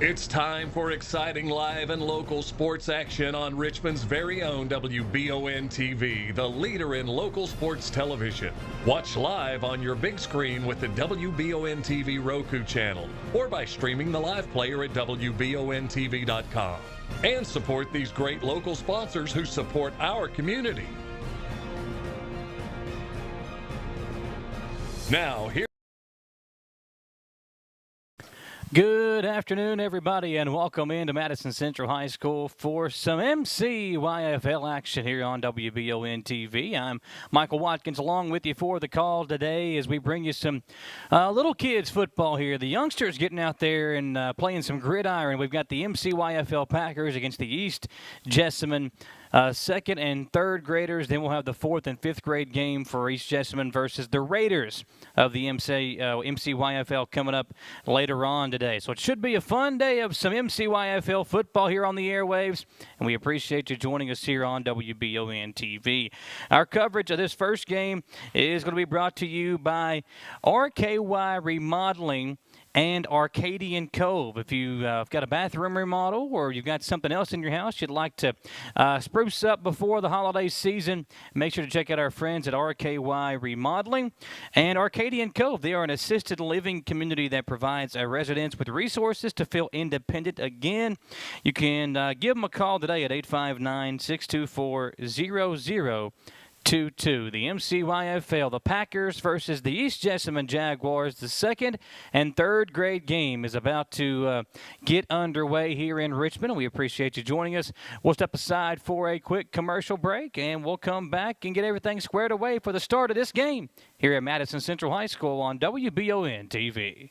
It's time for exciting live and local sports action on Richmond's very own WBON TV, the leader in local sports television. Watch live on your big screen with the WBON TV Roku channel or by streaming the live player at WBONTV.com. And support these great local sponsors who support our community. Now, here. Good afternoon, everybody, and welcome into Madison Central High School for some MCYFL action here on WBON TV. I'm Michael Watkins along with you for the call today as we bring you some little kids football here. The youngsters getting out there and playing some gridiron. We've got the MCYFL Packers against the East Jessamine second and third graders. Then we'll have the fourth and fifth grade game for East Jessamine versus the Raiders of the MCYFL coming up later on today. So it should be a fun day of some MCYFL football here on the airwaves, and we appreciate you joining us here on WBON TV. Our coverage of this first game is going to be brought to you by RKY Remodeling and Arcadian Cove. If you've got a bathroom remodel or you've got something else in your house you'd like to spruce up before the holiday season, make sure to check out our friends at RKY Remodeling and Arcadian Cove. They are an assisted living community that provides residents with resources to feel independent again. You can give them a call today at 859-624-0022. The MCYFL, the Packers versus the East Jessamine Jaguars. The second and third grade game is about to get underway here in Richmond. We appreciate you joining us. We'll step aside for a quick commercial break, and we'll come back and get everything squared away for the start of this game here at Madison Central High School on WBON TV.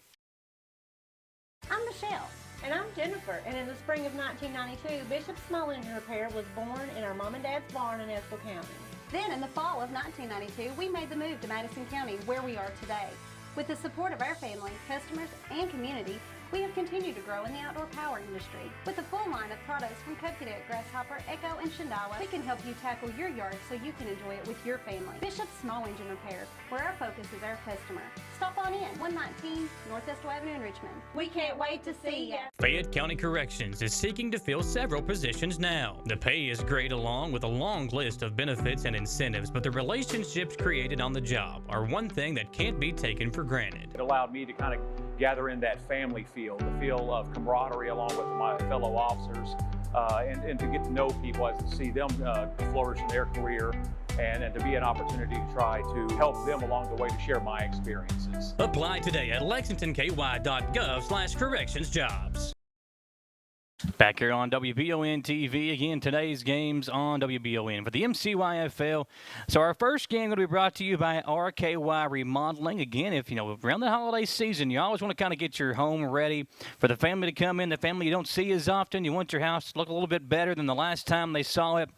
I'm Michelle. And I'm Jennifer, and in the spring of 1992, Bishop Small Engine Repair was born in our mom and dad's barn in Estill County. Then in the fall of 1992, we made the move to Madison County, where we are today. With the support of our family, customers, and community, we have continued to grow in the outdoor power industry. With a full line of products from Cub Cadet, Grasshopper, Echo, and Shindawa, we can help you tackle your yard so you can enjoy it with your family. Bishop Small Engine Repair, where our focus is our customer. Stop on in, 119 Northwest Avenue in Richmond. We can't wait to see ya. Fayette County Corrections is seeking to fill several positions now. The pay is great along with a long list of benefits and incentives, but the relationships created on the job are one thing that can't be taken for granted. It allowed me to kind of gather in that family feel, the feel of camaraderie along with my fellow officers, and to get to know people as to see them flourish in their career, and to be an opportunity to try to help them along the way to share my experiences. Apply today at lexingtonky.gov/correctionsjobs. Back here on WBON TV, again, today's games on WBON for the MCYFL. So our first game going to be brought to you by RKY Remodeling. Again, if, around the holiday season, you always want to kind of get your home ready for the family to come in, the family you don't see as often. You want your house to look a little bit better than the last time they saw it.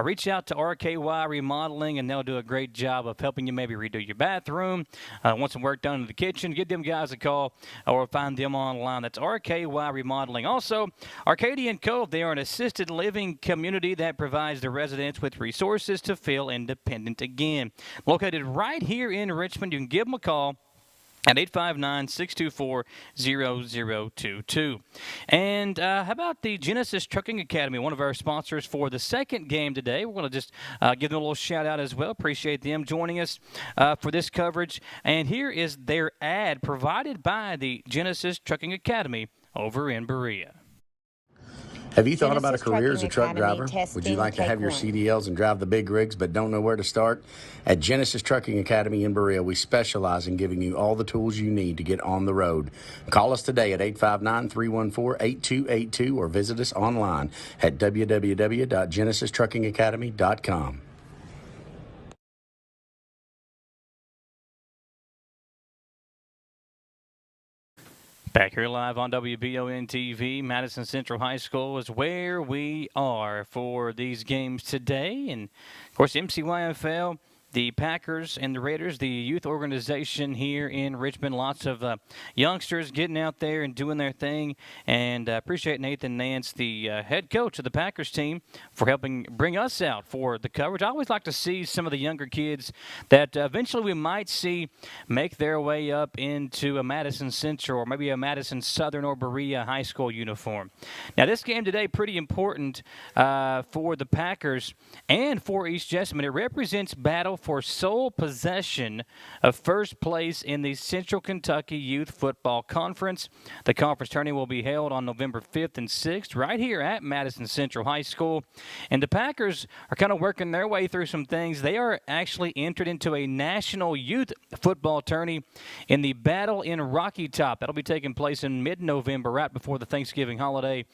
Reach out to RKY Remodeling, and they'll do a great job of helping you maybe redo your bathroom, want some work done in the kitchen. Give them guys a call or find them online. That's RKY Remodeling. Also, Arcadian Cove, they are an assisted living community that provides the residents with resources to feel independent again. Located right here in Richmond, you can give them a call at 859-624-0022. And how about the Genesis Trucking Academy, one of our sponsors for the second game today? We're going to just give them a little shout-out as well. Appreciate them joining us for this coverage. And here is their ad provided by the Genesis Trucking Academy over in Berea. Have you thought about a career as a truck driver? Would you like to have your CDLs and drive the big rigs but don't know where to start? At Genesis Trucking Academy in Berea, we specialize in giving you all the tools you need to get on the road. Call us today at 859-314-8282 or visit us online at www.genesistruckingacademy.com. Back here live on WBON TV, Madison Central High School is where we are for these games today. And, of course, MCYFL the Packers and the Raiders, the youth organization here in Richmond. Lots of youngsters getting out there and doing their thing. And appreciate Nathan Nance, the head coach of the Packers team, for helping bring us out for the coverage. I always like to see some of the younger kids that eventually we might see make their way up into a Madison Central or maybe a Madison Southern or Berea high school uniform. Now, this game today pretty important for the Packers and for East Jessamine. It represents battle for sole possession of first place in the Central Kentucky Youth Football Conference. The conference tourney will be held on November 5th and 6th right here at Madison Central High School. And the Packers are kind of working their way through some things. They are actually entered into a national youth football tourney in the Battle in Rocky Top. That'll be taking place in mid-November, right before the Thanksgiving holiday.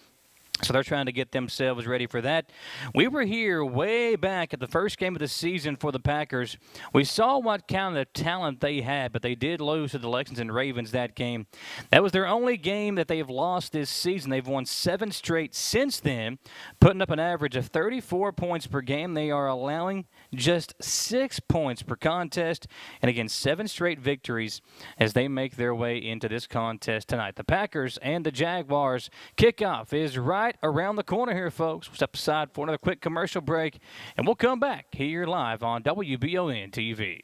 So they're trying to get themselves ready for that. We were here way back at the first game of the season for the Packers. We saw what kind of talent they had, but they did lose to the Lexington Ravens that game. That was their only game that they've lost this season. They've won 7 straight since then, putting up an average of 34 points per game. They are allowing just 6 points per contest, and again, 7 straight victories as they make their way into this contest tonight. The Packers and the Jaguars kickoff is right around the corner here, folks. We'll step aside for another quick commercial break, and we'll come back here live on WBON TV.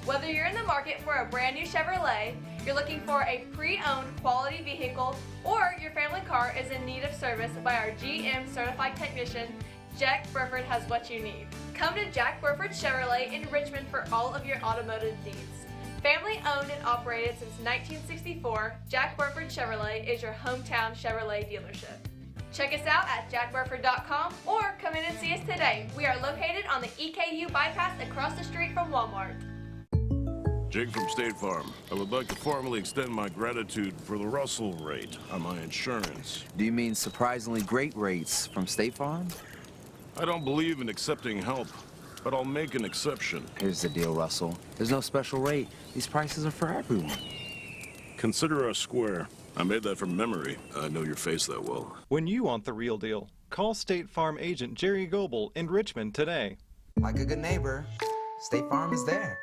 Whether you're in the market for a brand new Chevrolet, you're looking for a pre-owned quality vehicle, or your family car is in need of service by our GM certified technician, Jack Burford has what you need. Come to Jack Burford Chevrolet in Richmond for all of your automotive needs. Family owned and operated since 1964, Jack Burford Chevrolet is your hometown Chevrolet dealership. Check us out at jackburford.com or come in and see us today. We are located on the EKU bypass across the street from Walmart. Jake from State Farm. I would like to formally extend my gratitude for the Russell rate on my insurance. Do you mean surprisingly great rates from State Farm? I don't believe in accepting help, but I'll make an exception. Here's the deal, Russell. There's no special rate. These prices are for everyone. Consider us square. I made that from memory. I know your face that well. When you want the real deal, call State Farm agent Jerry Goebel in Richmond today. Like a good neighbor, State Farm is there.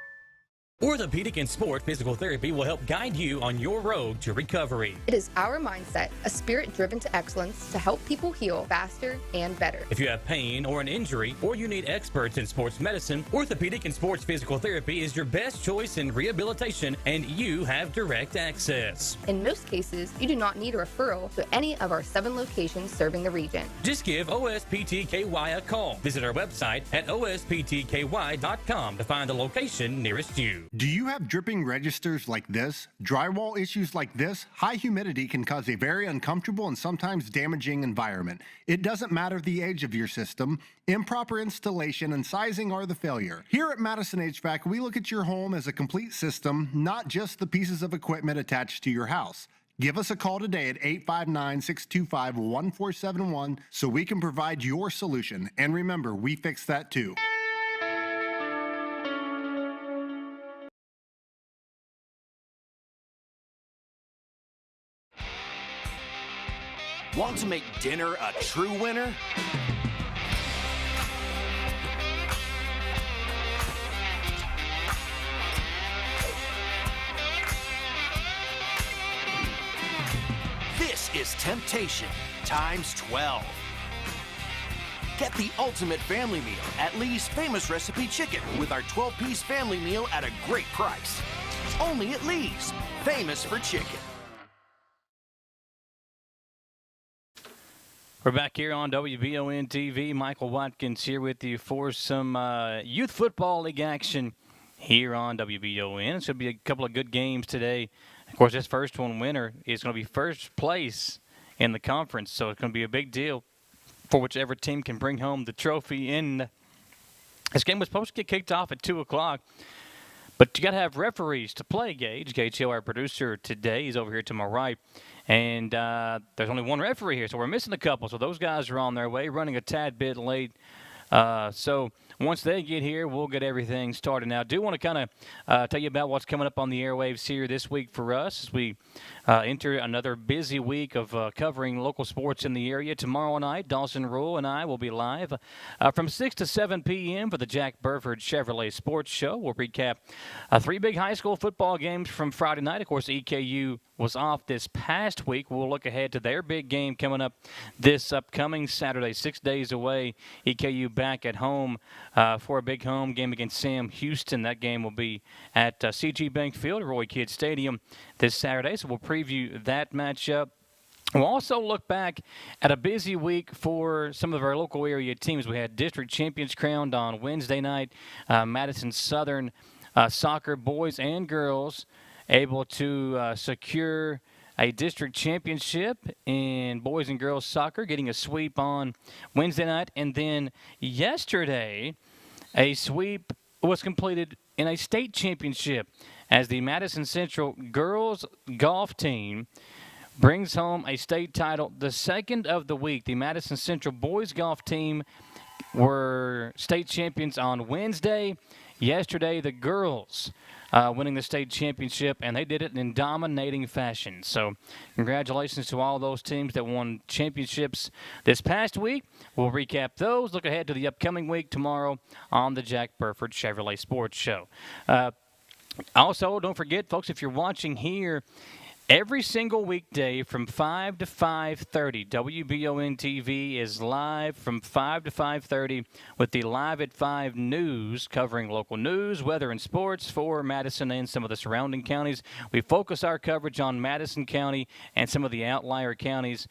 Orthopedic and Sport Physical Therapy will help guide you on your road to recovery. It is our mindset, a spirit driven to excellence to help people heal faster and better. If you have pain or an injury, or you need experts in sports medicine, Orthopedic and Sports Physical Therapy is your best choice in rehabilitation, and you have direct access. In most cases, you do not need a referral to any of our 7 locations serving the region. Just give OSPTKY a call. Visit our website at osptky.com to find the location nearest you. Do you have dripping registers like this? Drywall issues like this? High humidity can cause a very uncomfortable and sometimes damaging environment. It doesn't matter the age of your system. Improper installation and sizing are the failure. Here at Madison HVAC, we look at your home as a complete system, not just the pieces of equipment attached to your house. Give us a call today at 859-625-1471 so we can provide your solution. And remember, we fix that too. Want to make dinner a true winner? This is temptation times 12. Get the ultimate family meal at Lee's Famous Recipe Chicken with our 12-piece family meal at a great price. Only at Lee's, famous for chicken. We're back here on WBON TV. Michael Watkins here with you for some Youth Football League action here on WBON. It's going to be a couple of good games today. Of course, this first one winner is going to be first place in the conference, so it's going to be a big deal for whichever team can bring home the trophy. And this game was supposed to get kicked off at 2 o'clock, but you got to have referees to play, Gage. Gage Hill, our producer today, is over here to my right. And there's only one referee here, so we're missing a couple. So those guys are on their way, running a tad bit late. So once they get here, we'll get everything started. Now, I do want to kind of tell you about what's coming up on the airwaves here this week for us as we enter another busy week of covering local sports in the area. Tomorrow night, Dawson Rule and I will be live from 6 to 7 p.m. for the Jack Burford Chevrolet Sports Show. We'll recap 3 big high school football games from Friday night. Of course, EKU was off this past week. We'll look ahead to their big game coming up this upcoming Saturday, 6 days away. EKU back at home for a big home game against Sam Houston. That game will be at CG Bank Field, Roy Kidd Stadium this Saturday, so we'll preview that matchup. We'll also look back at a busy week for some of our local area teams. We had district champions crowned on Wednesday night. Madison Southern soccer boys and girls able to secure a district championship in boys and girls soccer, getting a sweep on Wednesday night. And then yesterday, a sweep was completed in a state championship as the Madison Central girls golf team brings home a state title, the second of the week. The Madison Central boys golf team were state champions on Wednesday. Yesterday, the girls winning the state championship, and they did it in dominating fashion. So congratulations to all those teams that won championships this past week. We'll recap those, look ahead to the upcoming week tomorrow on the Jack Burford Chevrolet Sports Show. Also, don't forget, folks, if you're watching here, every single weekday from 5 to 5:30, WBON TV is live from 5 to 5:30 with the Live at 5 news covering local news, weather, and sports for Madison and some of the surrounding counties. We focus our coverage on Madison County and some of the outlier counties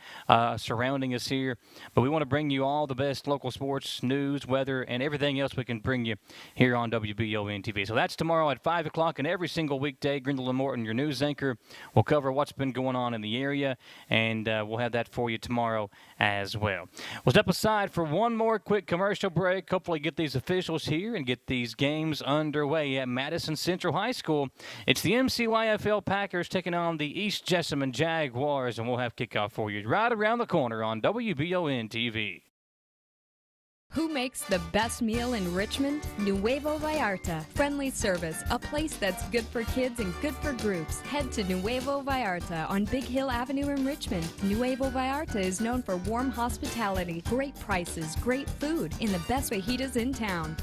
surrounding us here. But we want to bring you all the best local sports, news, weather, and everything else we can bring you here on WBON TV. So that's tomorrow at 5 o'clock, and every single weekday, Grindle and Morton, your news anchor, will cover what's been going on in the area, and we'll have that for you tomorrow as well. We'll step aside for one more quick commercial break, hopefully get these officials here and get these games underway at Madison Central High School. It's the MCYFL Packers taking on the East Jessamine Jaguars, and we'll have kickoff for you right around the corner on WBON TV. Who makes the best meal in Richmond? Nuevo Vallarta. Friendly service, a place that's good for kids and good for groups. Head to Nuevo Vallarta on Big Hill Avenue in Richmond. Nuevo Vallarta is known for warm hospitality, great prices, great food, and the best fajitas in town.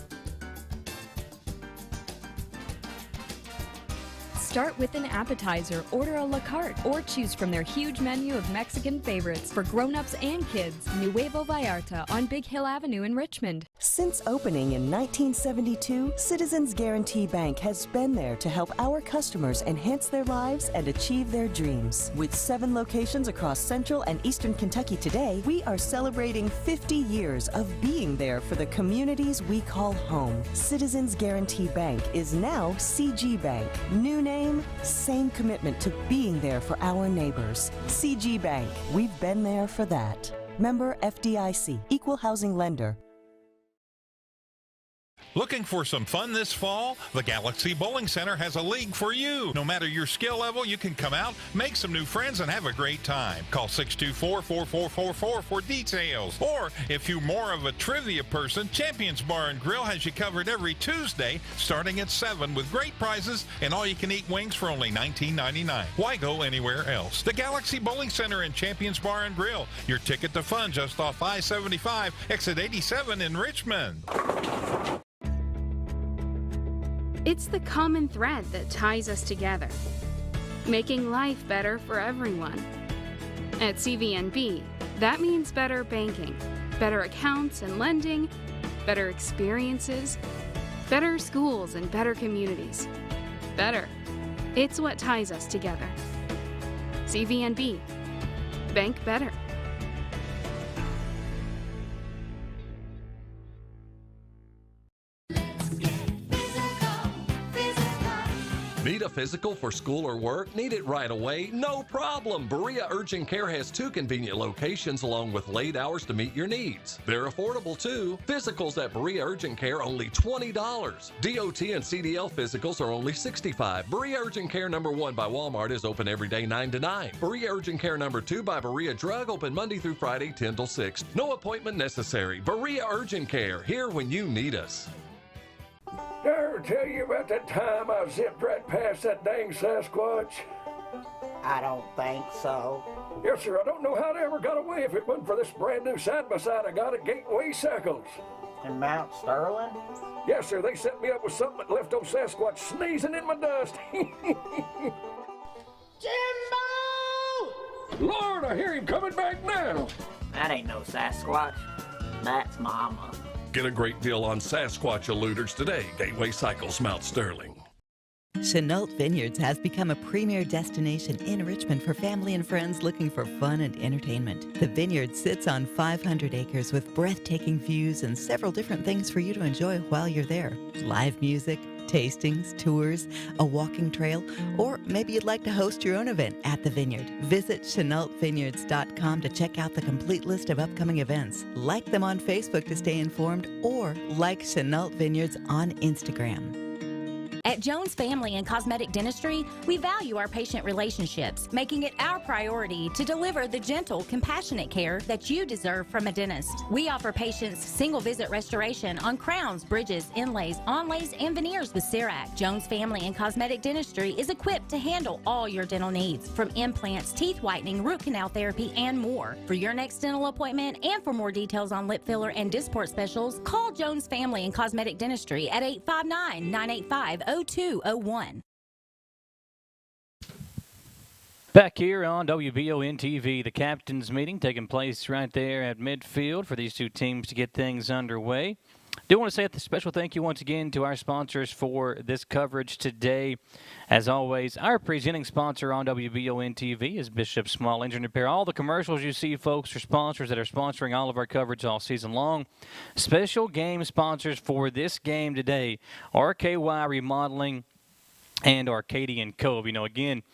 Start with an appetizer, order a la carte, or choose from their huge menu of Mexican favorites for grown-ups and kids. Nuevo Vallarta on Big Hill Avenue in Richmond. Since opening in 1972, Citizens Guarantee Bank has been there to help our customers enhance their lives and achieve their dreams. With 7 locations across Central and Eastern Kentucky today, we are celebrating 50 years of being there for the communities we call home. Citizens Guarantee Bank is now CG Bank. New name, same commitment to being there for our neighbors. CG Bank, we've been there for that. Member FDIC, Equal Housing Lender. Looking for some fun this fall? The Galaxy Bowling Center has a league for you. No matter your skill level, you can come out, make some new friends, and have a great time. Call 624-4444 for details. Or, if you're more of a trivia person, Champions Bar and Grill has you covered every Tuesday, starting at 7 with great prizes and all-you-can-eat wings for only $19.99. Why go anywhere else? The Galaxy Bowling Center and Champions Bar and Grill, your ticket to fun just off I-75, exit 87 in Richmond. It's the common thread that ties us together, making life better for everyone. At CVNB, that means better banking, better accounts and lending, better experiences, better schools and better communities. Better. It's what ties us together. CVNB. Bank better. Need a physical for school or work? Need it right away? No problem. Berea Urgent Care has 2 convenient locations along with late hours to meet your needs. They're affordable too. Physicals at Berea Urgent Care only $20. DOT and CDL physicals are only $65. Berea Urgent Care number 1 by Walmart is open every day 9 to 9. Berea Urgent Care number 2 by Berea Drug open Monday through Friday 10 till 6. No appointment necessary. Berea Urgent Care, here when you need us. Did I ever tell you about that time I zipped right past that dang Sasquatch? I don't think so. Yes, sir. I don't know how they ever got away if it wasn't for this brand new side-by-side I got at Gateway Cycles. In Mount Sterling? Yes, sir. They set me up with something that left old Sasquatch sneezing in my dust. Jimbo! Lord, I hear him coming back now. That ain't no Sasquatch. That's Mama. Get a great deal on Sasquatch eluders today. Gateway Cycles, Mount Sterling. Chenault Vineyards has become a premier destination in Richmond for family and friends looking for fun and entertainment. The vineyard sits on 500 acres with breathtaking views and several different things for you to enjoy while you're there. Live music, tastings, tours, a walking trail, or maybe you'd like to host your own event at the vineyard. Visit ChenaultVineyards.com to check out the complete list of upcoming events. Like them on Facebook to stay informed, or like Chenault Vineyards on Instagram. At Jones Family and Cosmetic Dentistry, we value our patient relationships, making it our priority to deliver the gentle, compassionate care that you deserve from a dentist. We offer patients single-visit restoration on crowns, bridges, inlays, onlays, and veneers with CERAC. Jones Family and Cosmetic Dentistry is equipped to handle all your dental needs, from implants, teeth whitening, root canal therapy, and more. For your next dental appointment and for more details on lip filler and Dysport specials, call Jones Family and Cosmetic Dentistry at 859-985-0201. Back here on WBON TV, the captain's meeting taking place right there at midfield for these two teams to get things underway. Do want to say a special thank you once again to our sponsors for this coverage today. As always, our presenting sponsor on WBON TV is Bishop Small Engine Repair. All the commercials you see, folks, are sponsors that are sponsoring all of our coverage all season long. Special game sponsors for this game today, RKY Remodeling and Arcadian Cove. You know, again,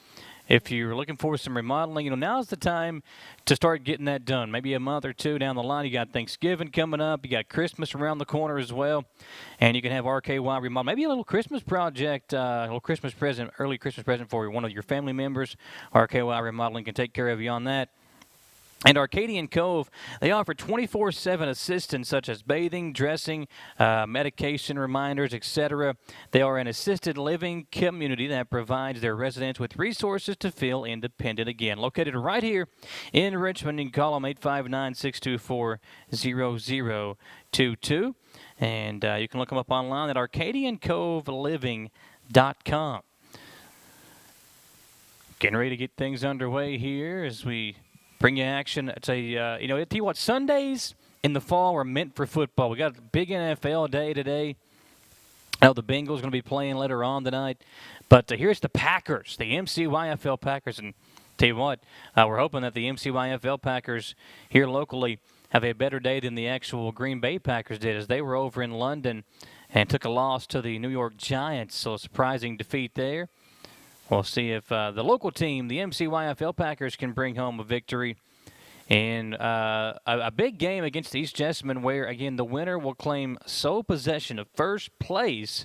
if you're looking for some remodeling, you know, now's the time to start getting that done. Maybe a month or two down the line. You got Thanksgiving coming up. You got Christmas around the corner as well. And you can have RKY remodel. Maybe a little Christmas project, a little Christmas present, early Christmas present for one of your family members. RKY Remodeling can take care of you on that. And Arcadian Cove, they offer 24/7 assistance such as bathing, dressing, medication reminders, etc. They are an assisted living community that provides their residents with resources to feel independent again. Located right here in Richmond, you can call them 859-624-0022. And you can look them up online at ArcadianCoveLiving.com. Getting ready to get things underway here as we bring you action. It's a, you know, I tell you what, Sundays in the fall are meant for football. We got a big NFL day today. I know the Bengals going to be playing later on tonight. But here's the Packers, the MCYFL Packers. And tell you what, we're hoping that the MCYFL Packers here locally have a better day than the actual Green Bay Packers did, as they were over in London and took a loss to the New York Giants. So a surprising defeat there. We'll see if the local team, the MCYFL Packers, can bring home a victory in a big game against East Jessamine, where, again, the winner will claim sole possession of first place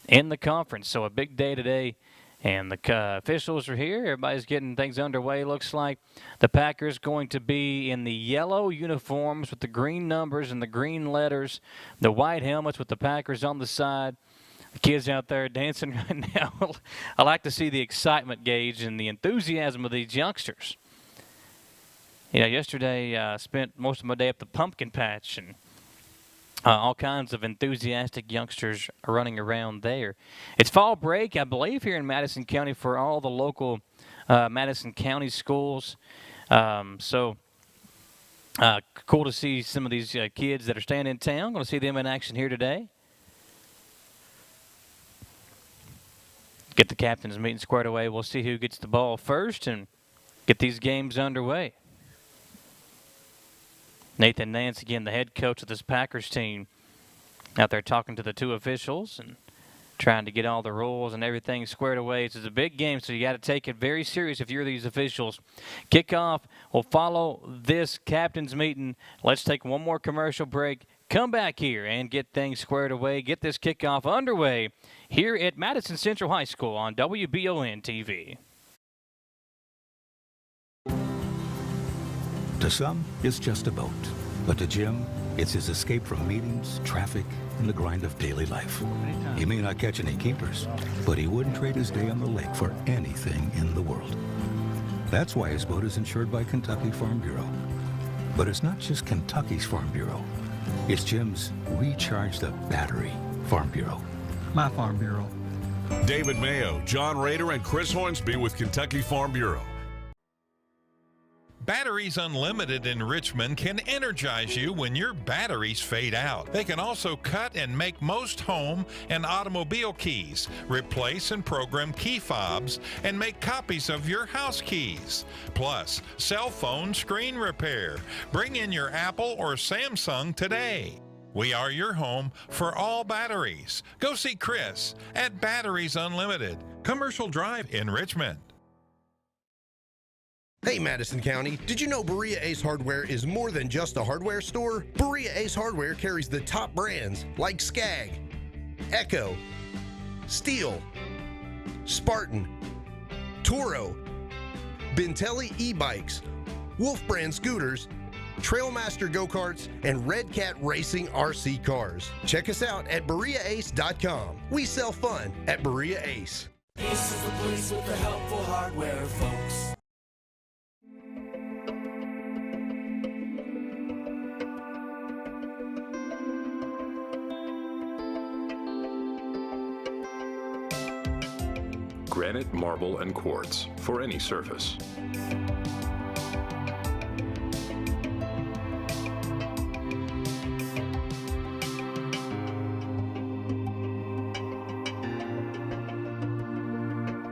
in the conference. So a big day today, and the officials are here. Everybody's getting things underway, looks like. The Packers going to be in the yellow uniforms with the green numbers and the green letters, the white helmets with the Packers on the side. The kids out there dancing right now. I like to see the excitement gauge and the enthusiasm of these youngsters. You know, yesterday I spent most of my day at the pumpkin patch, and all kinds of enthusiastic youngsters are running around there. It's fall break, I believe, here in Madison County for all the local Madison County schools. So cool to see some of these kids that are staying in town. Going to see them in action here today. Get the captain's meeting squared away. We'll see who gets the ball first and get these games underway. Nathan Nance, again, the head coach of this Packers team, out there talking to the two officials and trying to get all the rules and everything squared away. It's a big game, so you got to take it very serious if you're these officials. Kickoff will follow this captain's meeting. Let's take one more commercial break. Come back here and get things squared away. Get this kickoff underway here at Madison Central High School on WBON TV. To some, it's just a boat. But to Jim, it's his escape from meetings, traffic, and the grind of daily life. He may not catch any keepers, but he wouldn't trade his day on the lake for anything in the world. That's why his boat is insured by Kentucky Farm Bureau. But it's not just Kentucky's Farm Bureau. It's Jim's Recharge the Battery Farm Bureau. My Farm Bureau. David Mayo, John Rader, and Chris Hornsby with Kentucky Farm Bureau. Batteries Unlimited in Richmond can energize you when your batteries fade out. They can also cut and make most home and automobile keys, replace and program key fobs, and make copies of your house keys. Plus, cell phone screen repair. Bring in your Apple or Samsung today. We are your home for all batteries. Go see Chris at Batteries Unlimited, Commercial Drive in Richmond. Hey Madison County, did you know Berea Ace Hardware is more than just a hardware store? Berea Ace Hardware carries the top brands like Skag, Echo, Steel, Spartan, Toro, Bentelli e-bikes, Wolf brand scooters, Trailmaster go-karts, and Red Cat Racing RC cars. Check us out at BereaAce.com. We sell fun at Berea Ace. Ace is the place with the helpful hardware, folks. Granite, marble, and quartz for any surface.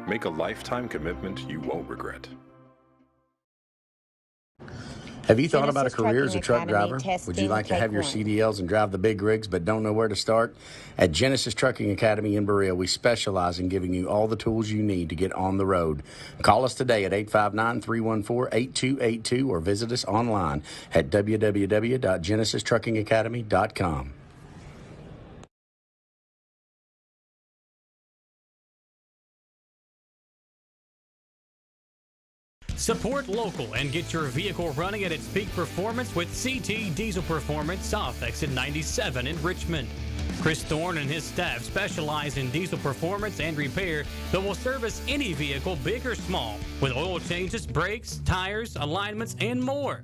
Make a lifetime commitment you won't regret. Have you thought about a career as a truck driver? Would you like to have your CDLs and drive the big rigs but don't know where to start? At Genesis Trucking Academy in Berea, we specialize in giving you all the tools you need to get on the road. Call us today at 859-314-8282 or visit us online at www.genesistruckingacademy.com. Support local and get your vehicle running at its peak performance with CT Diesel Performance South Exit 97 in Richmond. Chris Thorne and his staff specialize in diesel performance and repair that will service any vehicle, big or small, with oil changes, brakes, tires, alignments, and more.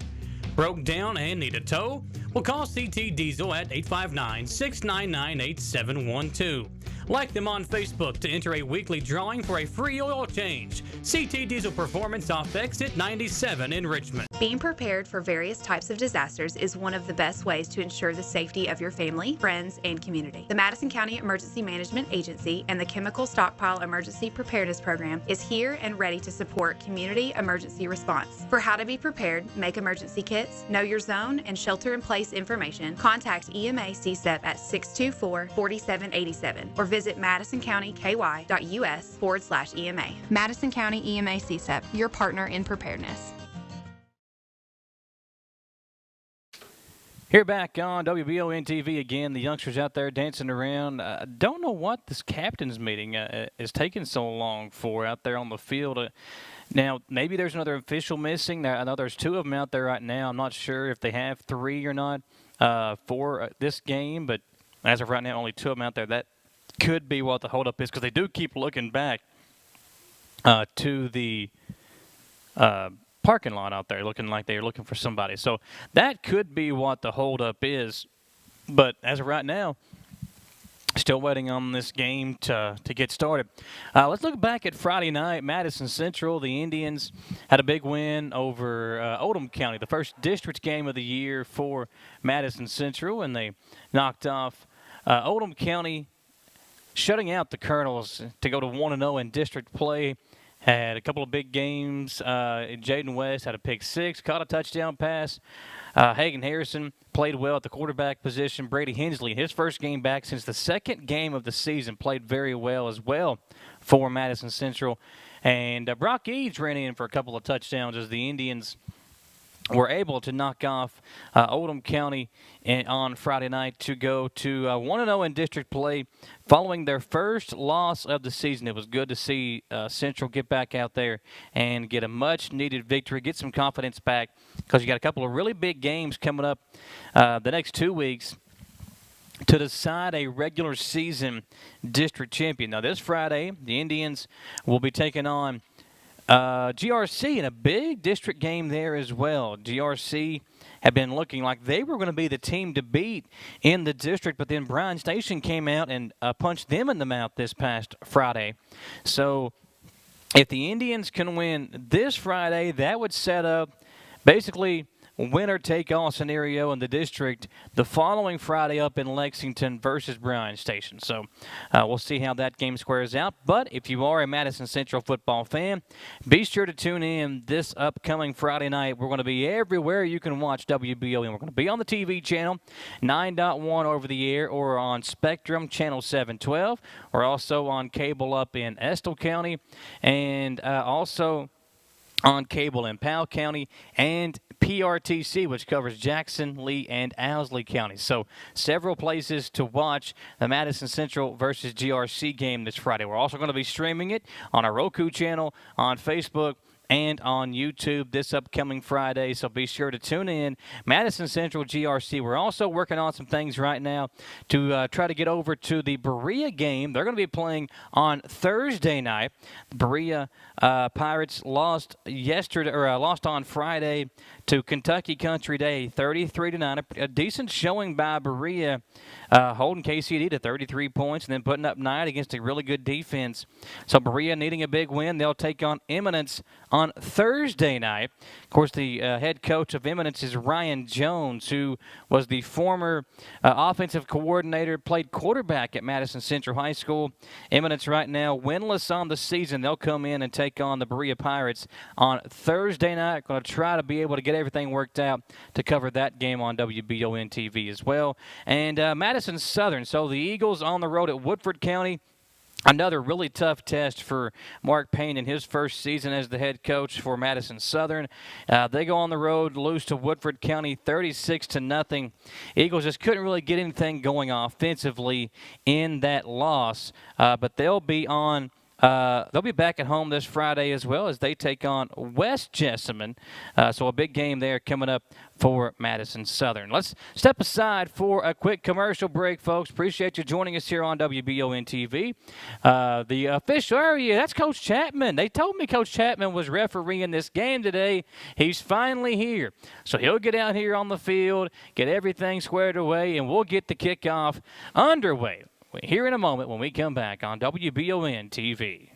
Broke down and need a tow? Well, call CT Diesel at 859-699-8712. Like them on Facebook to enter a weekly drawing for a free oil change. CT Diesel Performance off Exit 97 in Richmond. Being prepared for various types of disasters is one of the best ways to ensure the safety of your family, friends, and community. The Madison County Emergency Management Agency and the Chemical Stockpile Emergency Preparedness Program is here and ready to support community emergency response. For how to be prepared, make emergency kits, know your zone, and shelter-in-place information, contact EMA CSEP at 624-4787 or visit madisoncountyky.us/EMA. Madison County EMA CSEP, your partner in preparedness. Here back on WBON TV again, the youngsters out there dancing around. Don't know what this captain's meeting is taking so long for out there on the field. Now, maybe there's another official missing. I know there's two of them out there right now. I'm not sure if they have three or not for this game, but as of right now, only two of them out there. That could be what the holdup is because they do keep looking back to the parking lot out there, looking like they're looking for somebody. So that could be what the holdup is. But as of right now, still waiting on this game to get started. Let's look back at Friday night. Madison Central, the Indians had a big win over Oldham County, the first district game of the year for Madison Central, and they knocked off Oldham County, shutting out the Colonels to go to 1-0 in district play. Had a couple of big games. Jaden West had a pick six, caught a touchdown pass. Hagan Harrison played well at the quarterback position. Brady Hensley, his first game back since the second game of the season, played very well as well for Madison Central. And Brock Eads ran in for a couple of touchdowns as the Indians were able to knock off Oldham County on Friday night to go to 1-0 in district play following their first loss of the season. It was good to see Central get back out there and get a much-needed victory, get some confidence back, because you got a couple of really big games coming up the next 2 weeks to decide a regular season district champion. Now, this Friday, the Indians will be taking on GRC in a big district game there as well. GRC had been looking like they were going to be the team to beat in the district, but then Bryan Station came out and punched them in the mouth this past Friday. So if the Indians can win this Friday, that would set up basically winner-take-all scenario in the district the following Friday up in Lexington versus Bryan Station. So we'll see how that game squares out. But if you are a Madison Central football fan, be sure to tune in this upcoming Friday night. We're going to be everywhere you can watch WBON. We're going to be on the TV channel, 9.1 over the air, or on Spectrum, channel 712. We're also on cable up in Estill County, and also on cable in Powell County, and PRTC, which covers Jackson, Lee, and Owsley counties. So several places to watch the Madison Central versus GRC game this Friday. We're also going to be streaming it on our Roku channel, on Facebook, and on YouTube this upcoming Friday, so be sure to tune in. Madison Central GRC. We're also working on some things right now to try to get over to the Berea game. They're going to be playing on Thursday night. The Berea Pirates lost lost on Friday to Kentucky Country Day, 33-9. A decent showing by Berea, holding KCD to 33 points and then putting up 9 against a really good defense. So Berea needing a big win. They'll take on Eminence on Thursday night. Of course, the head coach of Eminence is Ryan Jones, who was the former offensive coordinator, played quarterback at Madison Central High School. Eminence right now winless on the season. They'll come in and take on the Berea Pirates on Thursday night. Going to try to be able to get everything worked out to cover that game on WBON TV as well. And Madison Southern. So the Eagles on the road at Woodford County. Another really tough test for Mark Payne in his first season as the head coach for Madison Southern. They go on the road, lose to Woodford County 36-0. Eagles just couldn't really get anything going offensively in that loss, but they'll be back at home this Friday as well as they take on West Jessamine. So a big game there coming up for Madison Southern. Let's step aside for a quick commercial break, folks. Appreciate you joining us here on WBON TV. The official area, that's Coach Chapman. They told me Coach Chapman was refereeing this game today. He's finally here. So he'll get out here on the field, get everything squared away, and we'll get the kickoff underway here in a moment when we come back on WBON TV.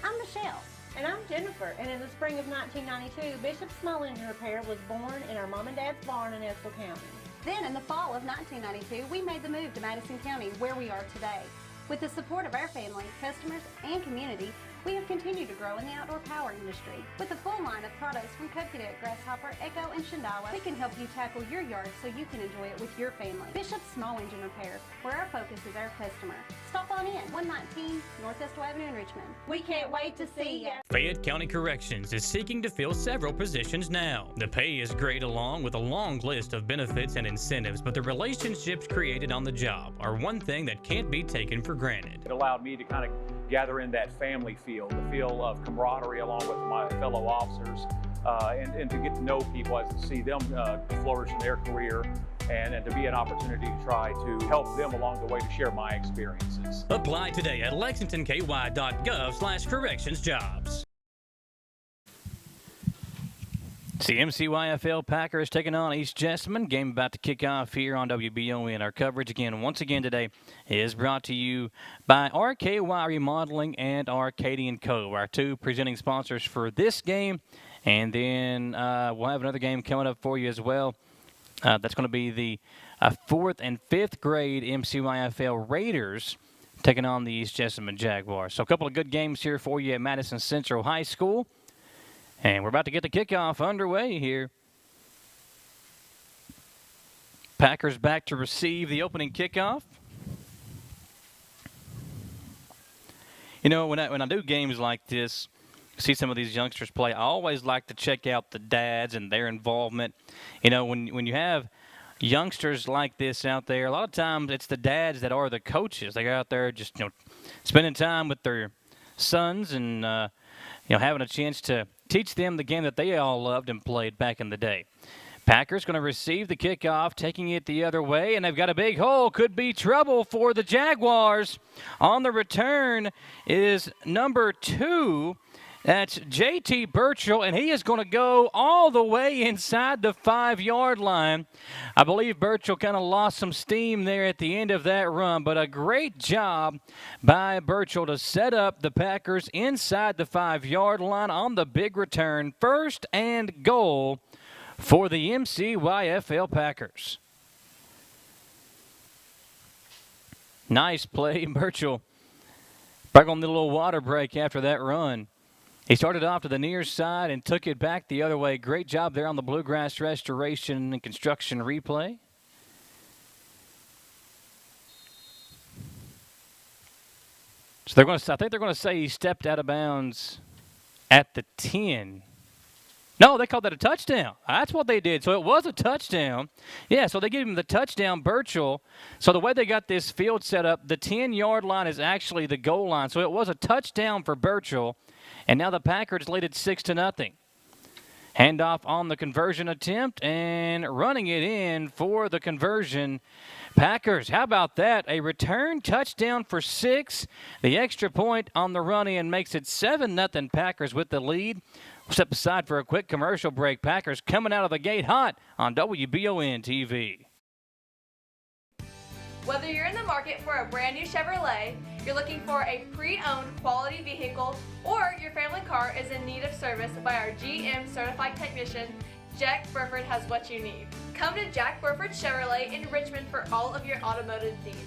I'm Michelle. And I'm Jennifer. And in the spring of 1992, Bishop Small Engine Repair was born in our mom and dad's barn in Estill County. Then in the fall of 1992, we made the move to Madison County, where we are today. With the support of our family, customers, and community, we have continued to grow in the outdoor power industry. With a full line of products from Coconut, Grasshopper, Echo, and Shindawa, we can help you tackle your yard so you can enjoy it with your family. Bishop Small Engine Repair, where our focus is our customer. Stop on in, 119 North Estill Avenue in Richmond. We can't wait to see you. Fayette County Corrections is seeking to fill several positions now. The pay is great along with a long list of benefits and incentives, but the relationships created on the job are one thing that can't be taken for granted. It allowed me to kind of gather in that family feel, the feel of camaraderie along with my fellow officers, and to get to know people, as to see them flourish in their career, and to be an opportunity to try to help them along the way to share my experiences. Apply today at lexingtonky.gov/correctionsjobs. The MCYFL Packers taking on East Jessamine. Game about to kick off here on WBON. Our coverage once again today is brought to you by RKY Remodeling and Arcadian Co., our two presenting sponsors for this game. And then we'll have another game coming up for you as well. That's going to be the 4th and 5th grade MCYFL Raiders taking on the East Jessamine Jaguars. So a couple of good games here for you at Madison Central High School. And we're about to get the kickoff underway here. Packers back to receive the opening kickoff. You know, when I do games like this, see some of these youngsters play, I always like to check out the dads and their involvement. You know, when you have youngsters like this out there, a lot of times it's the dads that are the coaches. They go out there just, spending time with their sons and, having a chance to teach them the game that they all loved and played back in the day. Packers going to receive the kickoff, taking it the other way, and they've got a big hole. Could be trouble for the Jaguars. On the return is number 2. That's J.T. Burchell, and he is going to go all the way inside the 5-yard line. I believe Burchell kind of lost some steam there at the end of that run, but a great job by Burchell to set up the Packers inside the 5-yard line on the big return. 1st and goal for the MCYFL Packers. Nice play, Burchell. Back on the little water break after that run. He started off to the near side and took it back the other way. Great job there on the bluegrass restoration and construction replay. So they're going to, I think they're going to say he stepped out of bounds at the 10. No, they called that a touchdown. That's what they did. So it was a touchdown. Yeah, so they gave him the touchdown, Burchell. So the way they got this field set up, the 10-yard line is actually the goal line. So it was a touchdown for Burchell. And now the Packers lead it 6-0. Handoff on the conversion attempt and running it in for the conversion. Packers, how about that? A return touchdown for 6. The extra point on the run in makes it 7-0 Packers with the lead. We'll step aside for a quick commercial break. Packers coming out of the gate hot on WBON TV. Whether you're in the market for a brand new Chevrolet, you're looking for a pre-owned quality vehicle, or your family car is in need of service by our GM certified technician, Jack Burford has what you need. Come to Jack Burford Chevrolet in Richmond for all of your automotive needs.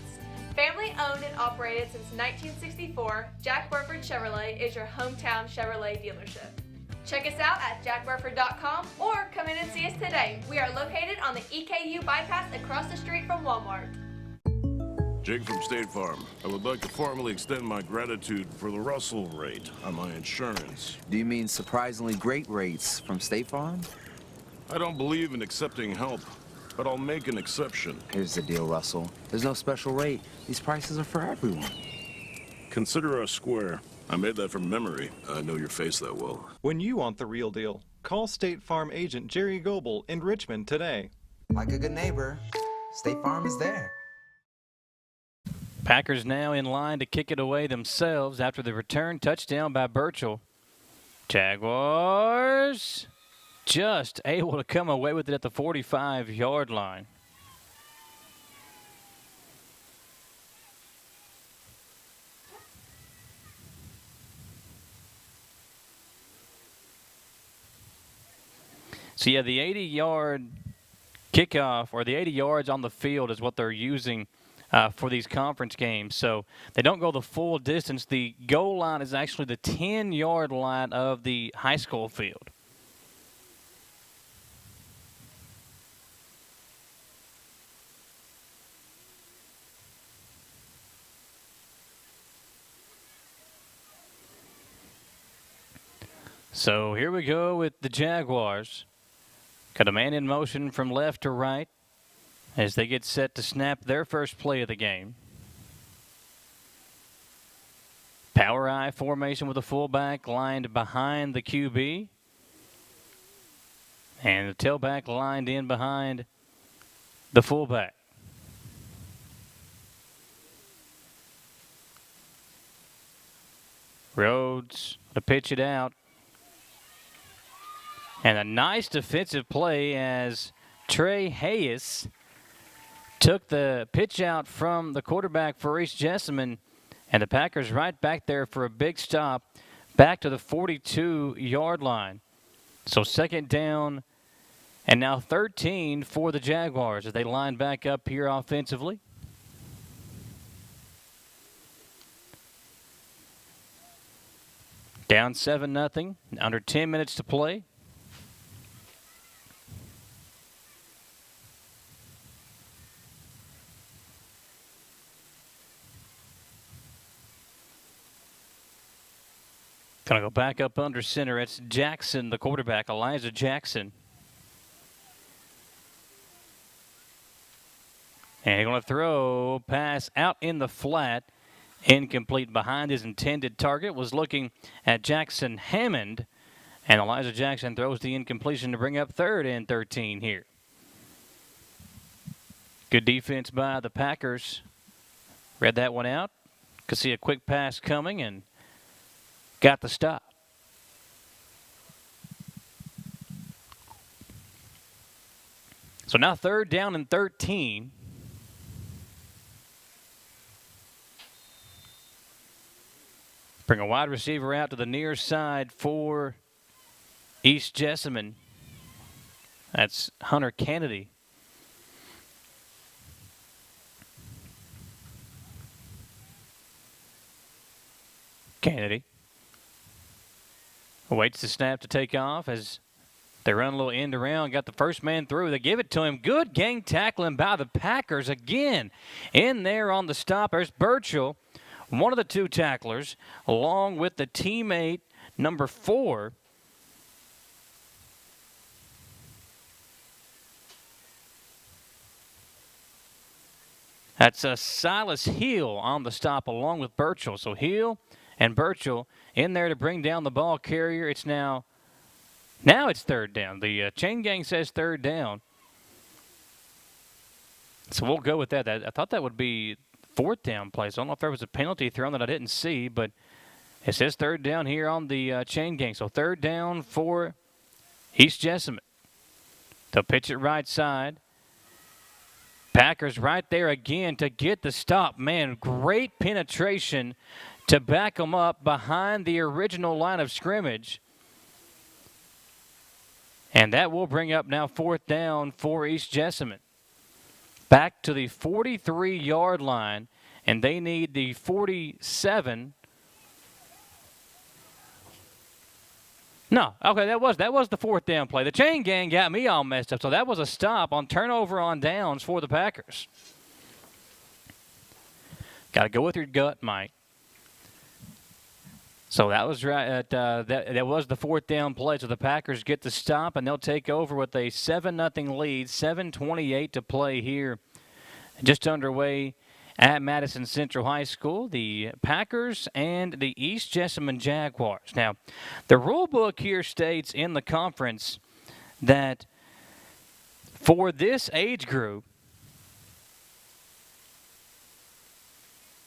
Family owned and operated since 1964, Jack Burford Chevrolet is your hometown Chevrolet dealership. Check us out at jackburford.com or come in and see us today. We are located on the EKU bypass across the street from Walmart. Jake from State Farm. I would like to formally extend my gratitude for the Russell rate on my insurance. Do you mean surprisingly great rates from State Farm? I don't believe in accepting help, but I'll make an exception. Here's the deal, Russell. There's no special rate. These prices are for everyone. Consider us square. I made that from memory. I know your face that well. When you want the real deal, call State Farm agent Jerry Goebel in Richmond today. Like a good neighbor, State Farm is there. Packers now in line to kick it away themselves after the return touchdown by Burchell. Jaguars just able to come away with it at the 45-yard line. So, yeah, the 80-yard kickoff, or the 80 yards on the field, is what they're using for these conference games. So they don't go the full distance. The goal line is actually the 10-yard line of the high school field. So here we go with the Jaguars. Got a man in motion from left to right as they get set to snap their first play of the game. Power I formation with a fullback lined behind the QB. And the tailback lined in behind the fullback. Rhodes to pitch it out. And a nice defensive play as Trey Hayes took the pitch out from the quarterback for East Jessamine, and the Packers right back there for a big stop back to the 42-yard line. So 2nd down and now 13 for the Jaguars as they line back up here offensively. Down 7-0, under 10 minutes to play. Going to go back up under center. It's Jackson, the quarterback, Elijah Jackson. And he's going to throw, pass out in the flat, incomplete behind his intended target. Was looking at Jackson Hammond, and Elijah Jackson throws the incompletion to bring up 3rd and 13 here. Good defense by the Packers. Read that one out. Could see a quick pass coming and got the stop. So now 3rd down and 13. Bring a wide receiver out to the near side for East Jessamine. That's Hunter Kennedy. Kennedy awaits the snap to take off as they run a little end around. Got the first man through. They give it to him. Good gang tackling by the Packers again. In there on the stop, there's Burchell, one of the 2 tacklers, along with the teammate number 4. That's Silas Hill on the stop along with Burchell. So Hill and Burchell in there to bring down the ball carrier. It's now it's 3rd down. The chain gang says 3rd down. So we'll go with that. I thought that would be 4th down play. So I don't know if there was a penalty thrown that I didn't see, but it says 3rd down here on the chain gang. So 3rd down for East Jessamine. They'll pitch it right side. Packers right there again to get the stop. Man, great penetration to back them up behind the original line of scrimmage. And that will bring up now 4th down for East Jessamine. Back to the 43-yard line, and they need the 47. No, okay, that was the 4th down play. The chain gang got me all messed up, so that was a stop on turnover on downs for the Packers. Got to go with your gut, Mike. So that was right. That was the 4th down play. So the Packers get the stop, and they'll take over with a 7-0 lead. 7:28 to play here, just underway at Madison Central High School. The Packers and the East Jessamine Jaguars. Now, the rule book here states in the conference that for this age group,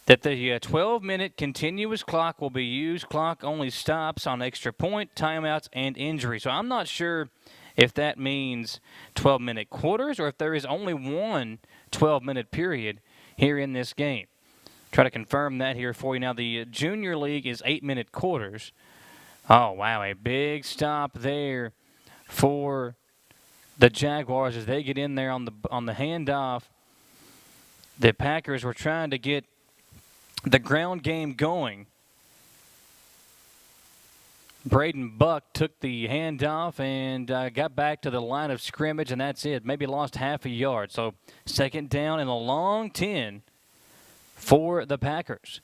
that the 12-minute continuous clock will be used. Clock only stops on extra point, timeouts, and injury. So I'm not sure if that means 12-minute quarters or if there is only one 12-minute period here in this game. Try to confirm that here for you. Now, the junior league is 8-minute quarters. Oh, wow, a big stop there for the Jaguars as they get in there on the handoff. The Packers were trying to get the ground game going. Braden Buck took the handoff and got back to the line of scrimmage, and that's it. Maybe lost half a yard. So 2nd down and a long 10 for the Packers.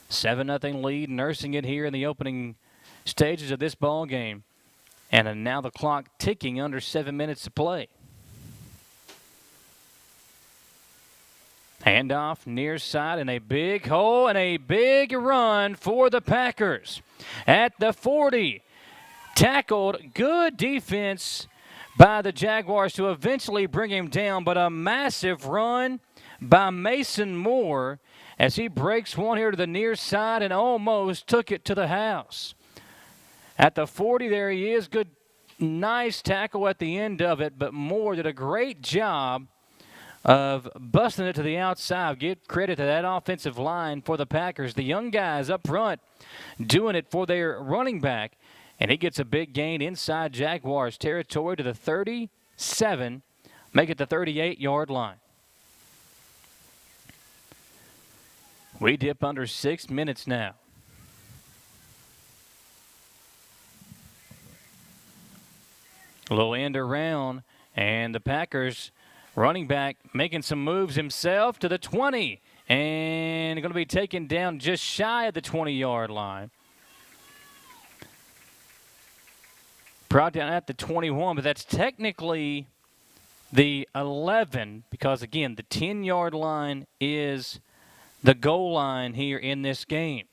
7-0 lead, nursing it here in the opening stages of this ball game. And now the clock ticking under 7 minutes to play. Handoff near side and a big hole and a big run for the Packers. At the 40, tackled, good defense by the Jaguars to eventually bring him down, but a massive run by Mason Moore as he breaks one here to the near side and almost took it to the house. At the 40, there he is. Good, nice tackle at the end of it, but Moore did a great job of busting it to the outside. Give credit to that offensive line for the Packers. The young guys up front doing it for their running back. And he gets a big gain inside Jaguars territory to the 37, make it the 38-yard line. We dip under 6 minutes now. A little end around, and the Packers running back making some moves himself to the 20, and going to be taken down just shy of the 20-yard line. Brought down at the 21, but that's technically the 11 because, again, the 10-yard line is the goal line here in this game.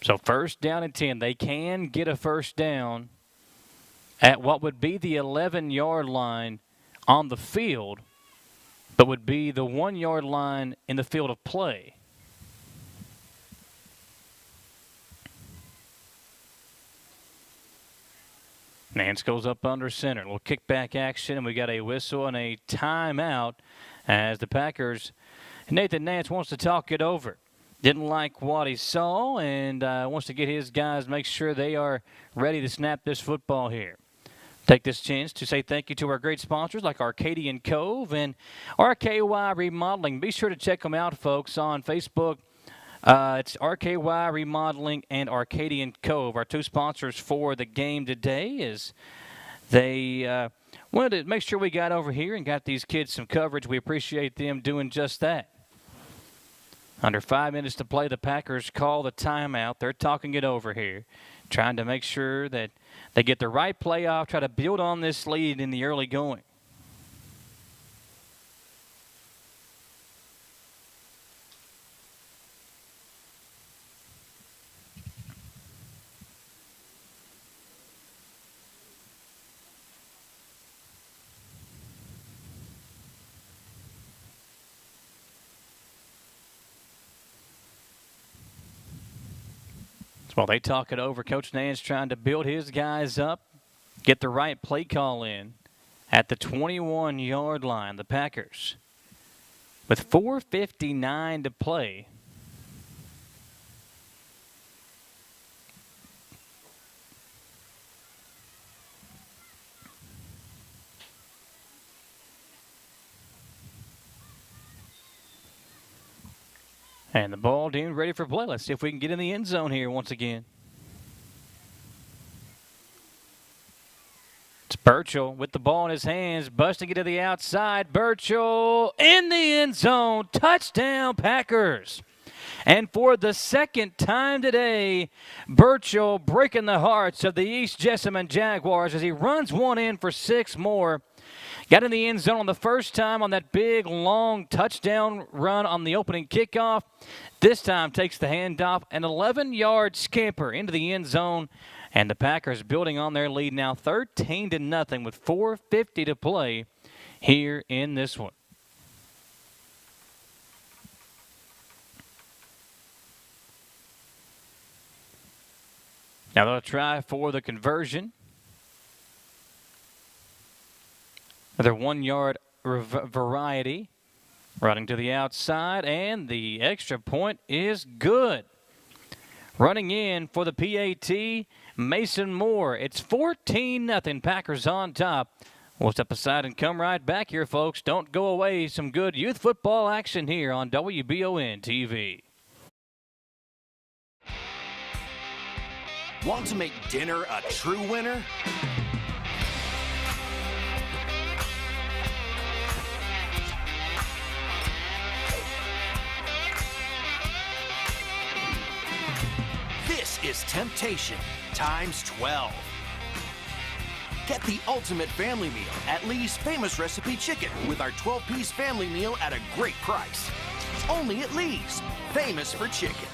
So 1st down and 10. They can get a 1st down at what would be the 11-yard line on the field, but would be the 1-yard line in the field of play. Nance goes up under center. A little kickback action, and we got a whistle and a timeout as the Packers. Nathan Nance wants to talk it over. Didn't like what he saw and wants to get his guys, make sure they are ready to snap this football here. Take this chance to say thank you to our great sponsors like Arcadian Cove and RKY Remodeling. Be sure to check them out, folks, on Facebook. It's RKY Remodeling and Arcadian Cove. Our two sponsors for the game today is they wanted to make sure we got over here and got these kids some coverage. We appreciate them doing just that. Under 5 minutes to play, the Packers call the timeout. They're talking it over here, trying to make sure that they get the right play off, try to build on this lead in the early going. While they talk it over, Coach Nance trying to build his guys up, get the right play call in at the 21-yard line. The Packers with 4:59 to play. And the ball deemed ready for play. Let's see if we can get in the end zone here once again. It's Burchell with the ball in his hands, busting it to the outside. Burchell in the end zone. Touchdown, Packers. And for the second time today, Burchell breaking the hearts of the East Jessamine Jaguars as he runs one in for 6 more. Got in the end zone on the first time on that big, long touchdown run on the opening kickoff. This time takes the handoff, an 11-yard scamper into the end zone. And the Packers building on their lead now 13-0 with 4:50 to play here in this one. Now they'll try for the conversion. Another 1-yard variety. Running to the outside, and the extra point is good. Running in for the PAT, Mason Moore. It's 14-0, Packers on top. We'll step aside and come right back here, folks. Don't go away. Some good youth football action here on WBON TV. Want to make dinner a true winner? This is temptation times 12. Get the ultimate family meal at Lee's Famous Recipe Chicken with our 12-piece family meal at a great price. Only at Lee's, famous for chicken.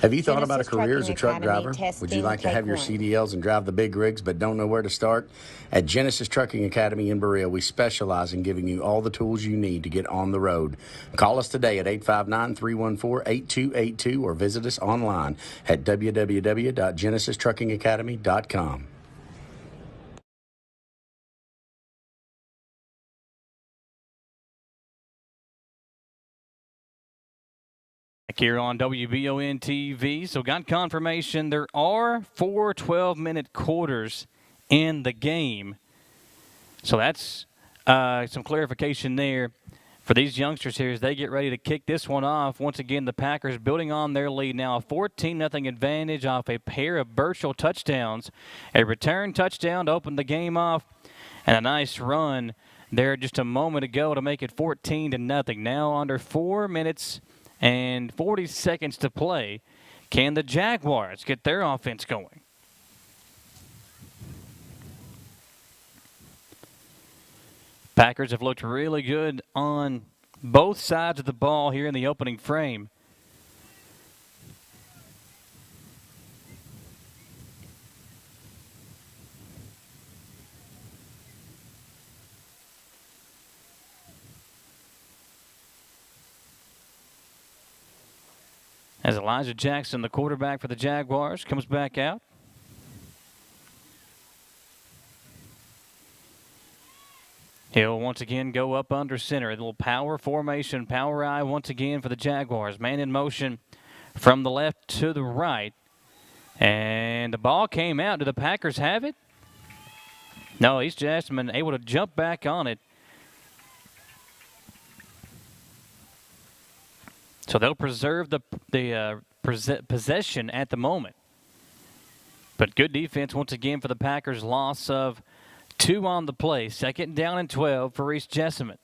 Have you thought about a career as a truck driver? Would you like to have your CDLs and drive the big rigs but don't know where to start? At Genesis Trucking Academy in Berea, we specialize in giving you all the tools you need to get on the road. Call us today at 859-314-8282 or visit us online at www.genesistruckingacademy.com. Here on WBON TV. So got confirmation there are 4 12-minute quarters in the game. So that's some clarification there for these youngsters here as they get ready to kick this one off. Once again, the Packers building on their lead now, a 14-0 advantage off a pair of Burchell touchdowns. A return touchdown to open the game off, and a nice run there just a moment ago to make it 14-0. Now under 4 minutes and 40 seconds to play. Can the Jaguars get their offense going? Packers have looked really good on both sides of the ball here in the opening frame. As Elijah Jackson, the quarterback for the Jaguars, comes back out. He'll once again go up under center. A little power formation, power eye once again for the Jaguars. Man in motion from the left to the right. And the ball came out. Do the Packers have it? No, East Jessamine able to jump back on it. So they'll preserve the possession at the moment. But good defense once again for the Packers. Loss of 2 on the play. 2nd down and 12 for East Jessamine.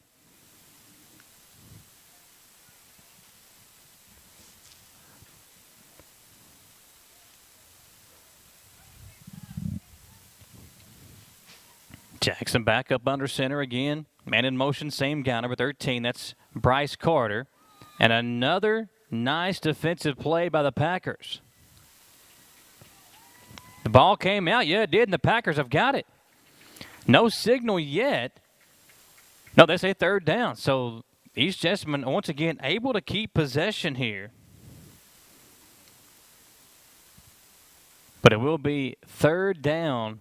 Jackson back up under center again. Man in motion, same guy, number 13. That's Bryce Carter. And another nice defensive play by the Packers. The ball came out. Yeah, it did, and the Packers have got it. No signal yet. No, they say 3rd down. So East Jessamine, once again, able to keep possession here. But it will be 3rd down.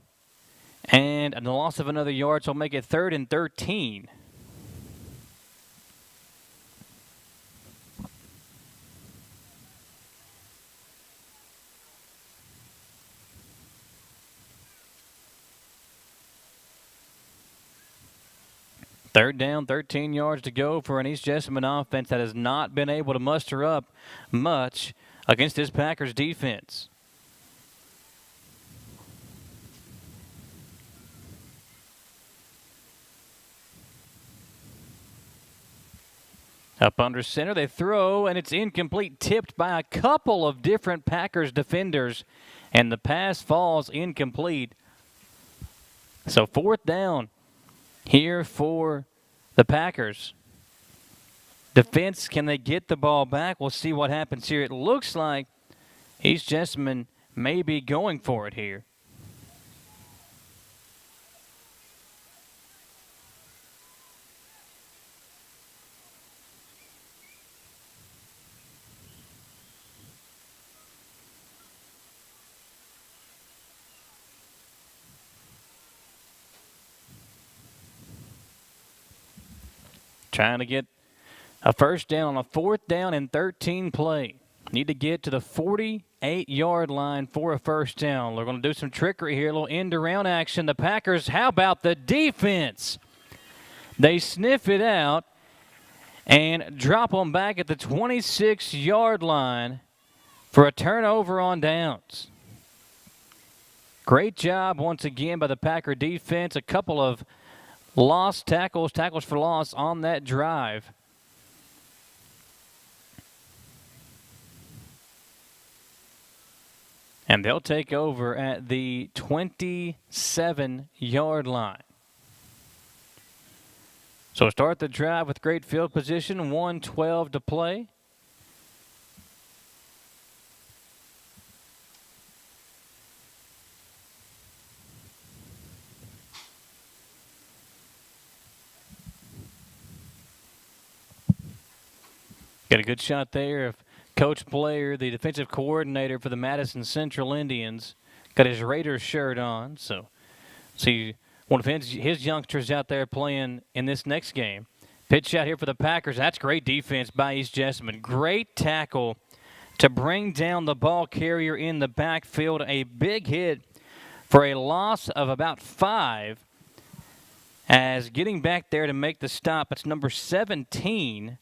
And the loss of another yard, so will make it 3rd and 13. Third down, 13 yards to go for an East Jessamine offense that has not been able to muster up much against this Packers defense. Up under center, they throw, and it's incomplete, tipped by a couple of different Packers defenders, and the pass falls incomplete. So 4th down here for the Packers. Defense, can they get the ball back? We'll see what happens here. It looks like East Jessamine may be going for it here. Trying to get a 1st down on a 4th down and 13 play. Need to get to the 48-yard line for a 1st down. They're going to do some trickery here, a little end-around action. The Packers, how about the defense? They sniff it out and drop them back at the 26-yard line for a turnover on downs. Great job once again by the Packer defense. A couple of lost tackles for loss on that drive. And they'll take over at the 27-yard line. So start the drive with great field position, 1:12 to play. Got a good shot there of Coach Blair, the defensive coordinator for the Madison Central Indians. Got his Raiders shirt on. So see one of his youngsters out there playing in this next game. Pitch shot here for the Packers. That's great defense by East Jessamine. Great tackle to bring down the ball carrier in the backfield. A big hit for a loss of about 5. As getting back there to make the stop, it's number 17.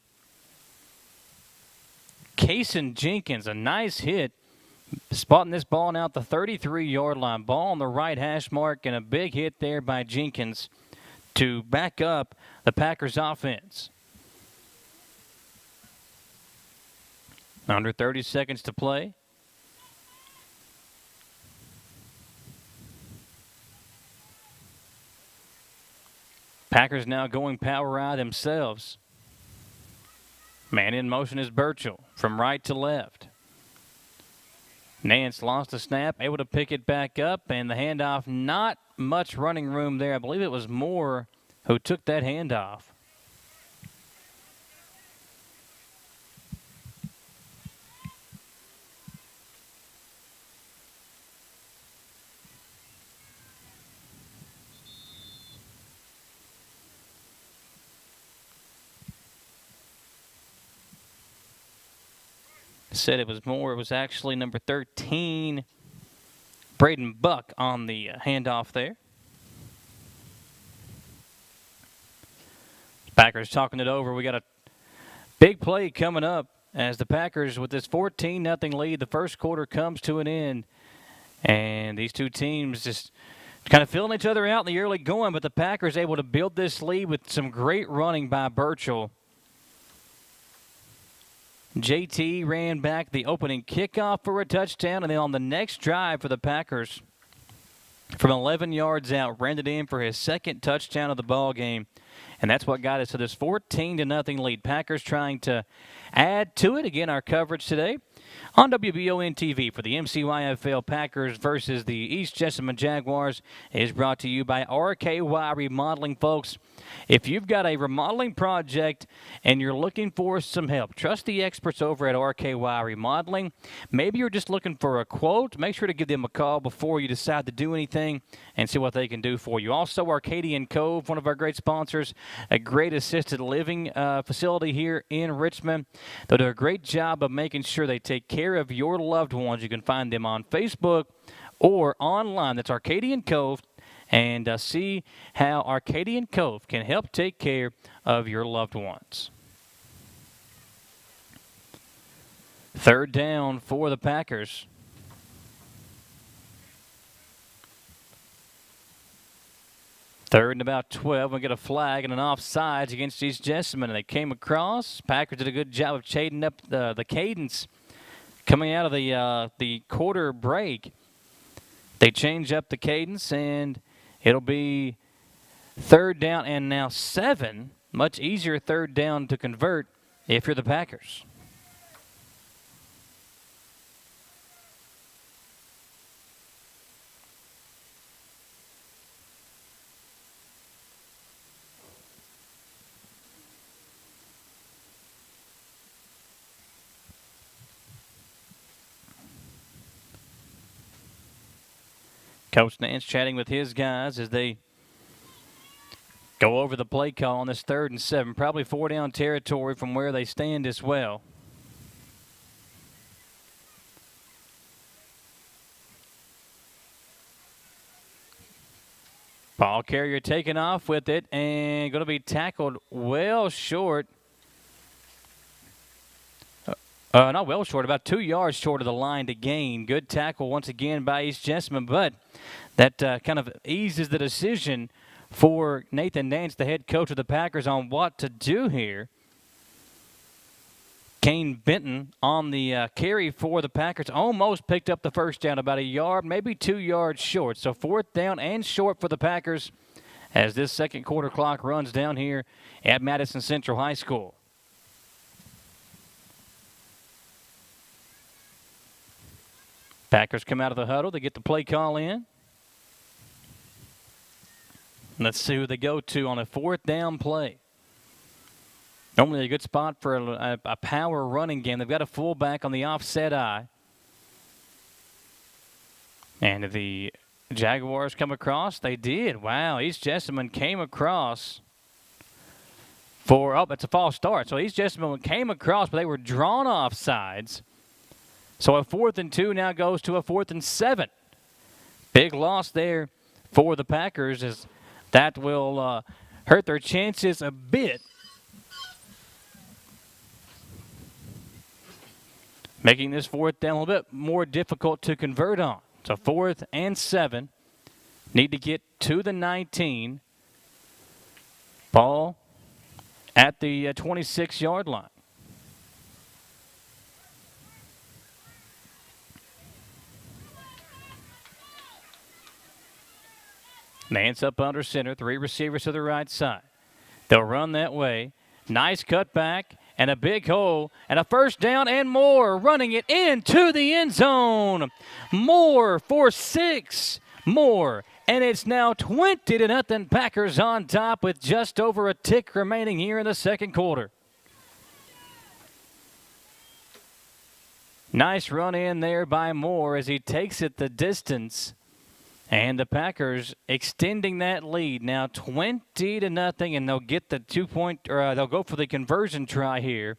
Kaysen Jenkins, a nice hit, spotting this ball now at the 33-yard line. Ball on the right hash mark, and a big hit there by Jenkins to back up the Packers offense. Under 30 seconds to play. Packers now going power eye themselves. Man in motion is Burchell from right to left. Nance lost a snap, able to pick it back up, and the handoff, not much running room there. I believe it was Moore who took that handoff. Said it was Moore. It was actually number 13, Braden Buck, on the handoff there. Packers talking it over. We got a big play coming up as the Packers, with this 14-0 lead, the first quarter comes to an end. And these two teams just kind of filling each other out in the early going, but the Packers able to build this lead with some great running by Burchell. JT ran back the opening kickoff for a touchdown, and then on the next drive for the Packers, from 11 yards out, ran it in for his second touchdown of the ball game. And that's what got us to this 14-0 lead. Packers trying to add to it. Again, our coverage today on WBON TV for the MCYFL Packers versus the East Jessamine Jaguars is brought to you by RKY Remodeling, folks. If you've got a remodeling project and you're looking for some help, trust the experts over at RKY Remodeling. Maybe you're just looking for a quote. Make sure to give them a call before you decide to do anything and see what they can do for you. Also, Arcadian Cove, one of our great sponsors, a great assisted living facility here in Richmond. They do a great job of making sure they take care of your loved ones. You can find them on Facebook or online. That's Arcadian Cove. And see how Arcadian Cove can help take care of your loved ones. Third down for the Packers. Third and about 12. We get a flag and an offsides against East Jessamine. And they came across. Packers did a good job of shading up the cadence coming out of the quarter break. They change up the cadence, and it'll be third down and now 7. Much easier third down to convert if you're the Packers. Coach Nance chatting with his guys as they go over the play call on this 3rd and 7. Probably 4-down territory from where they stand as well. Ball carrier taking off with it and going to be tackled well short. Not well short, about 2 yards short of the line to gain. Good tackle once again by East Jessamine, but that kind of eases the decision for Nathan Nance, the head coach of the Packers, on what to do here. Kane Benton on the carry for the Packers almost picked up the first down, about a yard, maybe 2 yards short. So 4th down and short for the Packers as this second quarter clock runs down here at Madison Central High School. Packers come out of the huddle. They get the play call in. Let's see who they go to on a 4th down play. Normally a good spot for a power running game. They've got a fullback on the offset eye. And if the Jaguars come across, they did. Wow, East Jessamine came across for, that's a false start. So East Jessamine came across, but they were drawn off sides. So a 4th and 2 now goes to a 4th and 7. Big loss there for the Packers, as that will hurt their chances a bit. Making this 4th down a little bit more difficult to convert on. So 4th and 7. Need to get to the 19. Ball at the 26-yard line. Nance up under center, 3 receivers to the right side. They'll run that way. Nice cutback and a big hole and a first down and more, running it into the end zone. Moore for 6. Moore, and it's now 20-0 Packers on top with just over a tick remaining here in the second quarter. Nice run in there by Moore as he takes it the distance. And the Packers extending that lead now 20-0, and they'll get the 2-point, or they'll go for the conversion try here.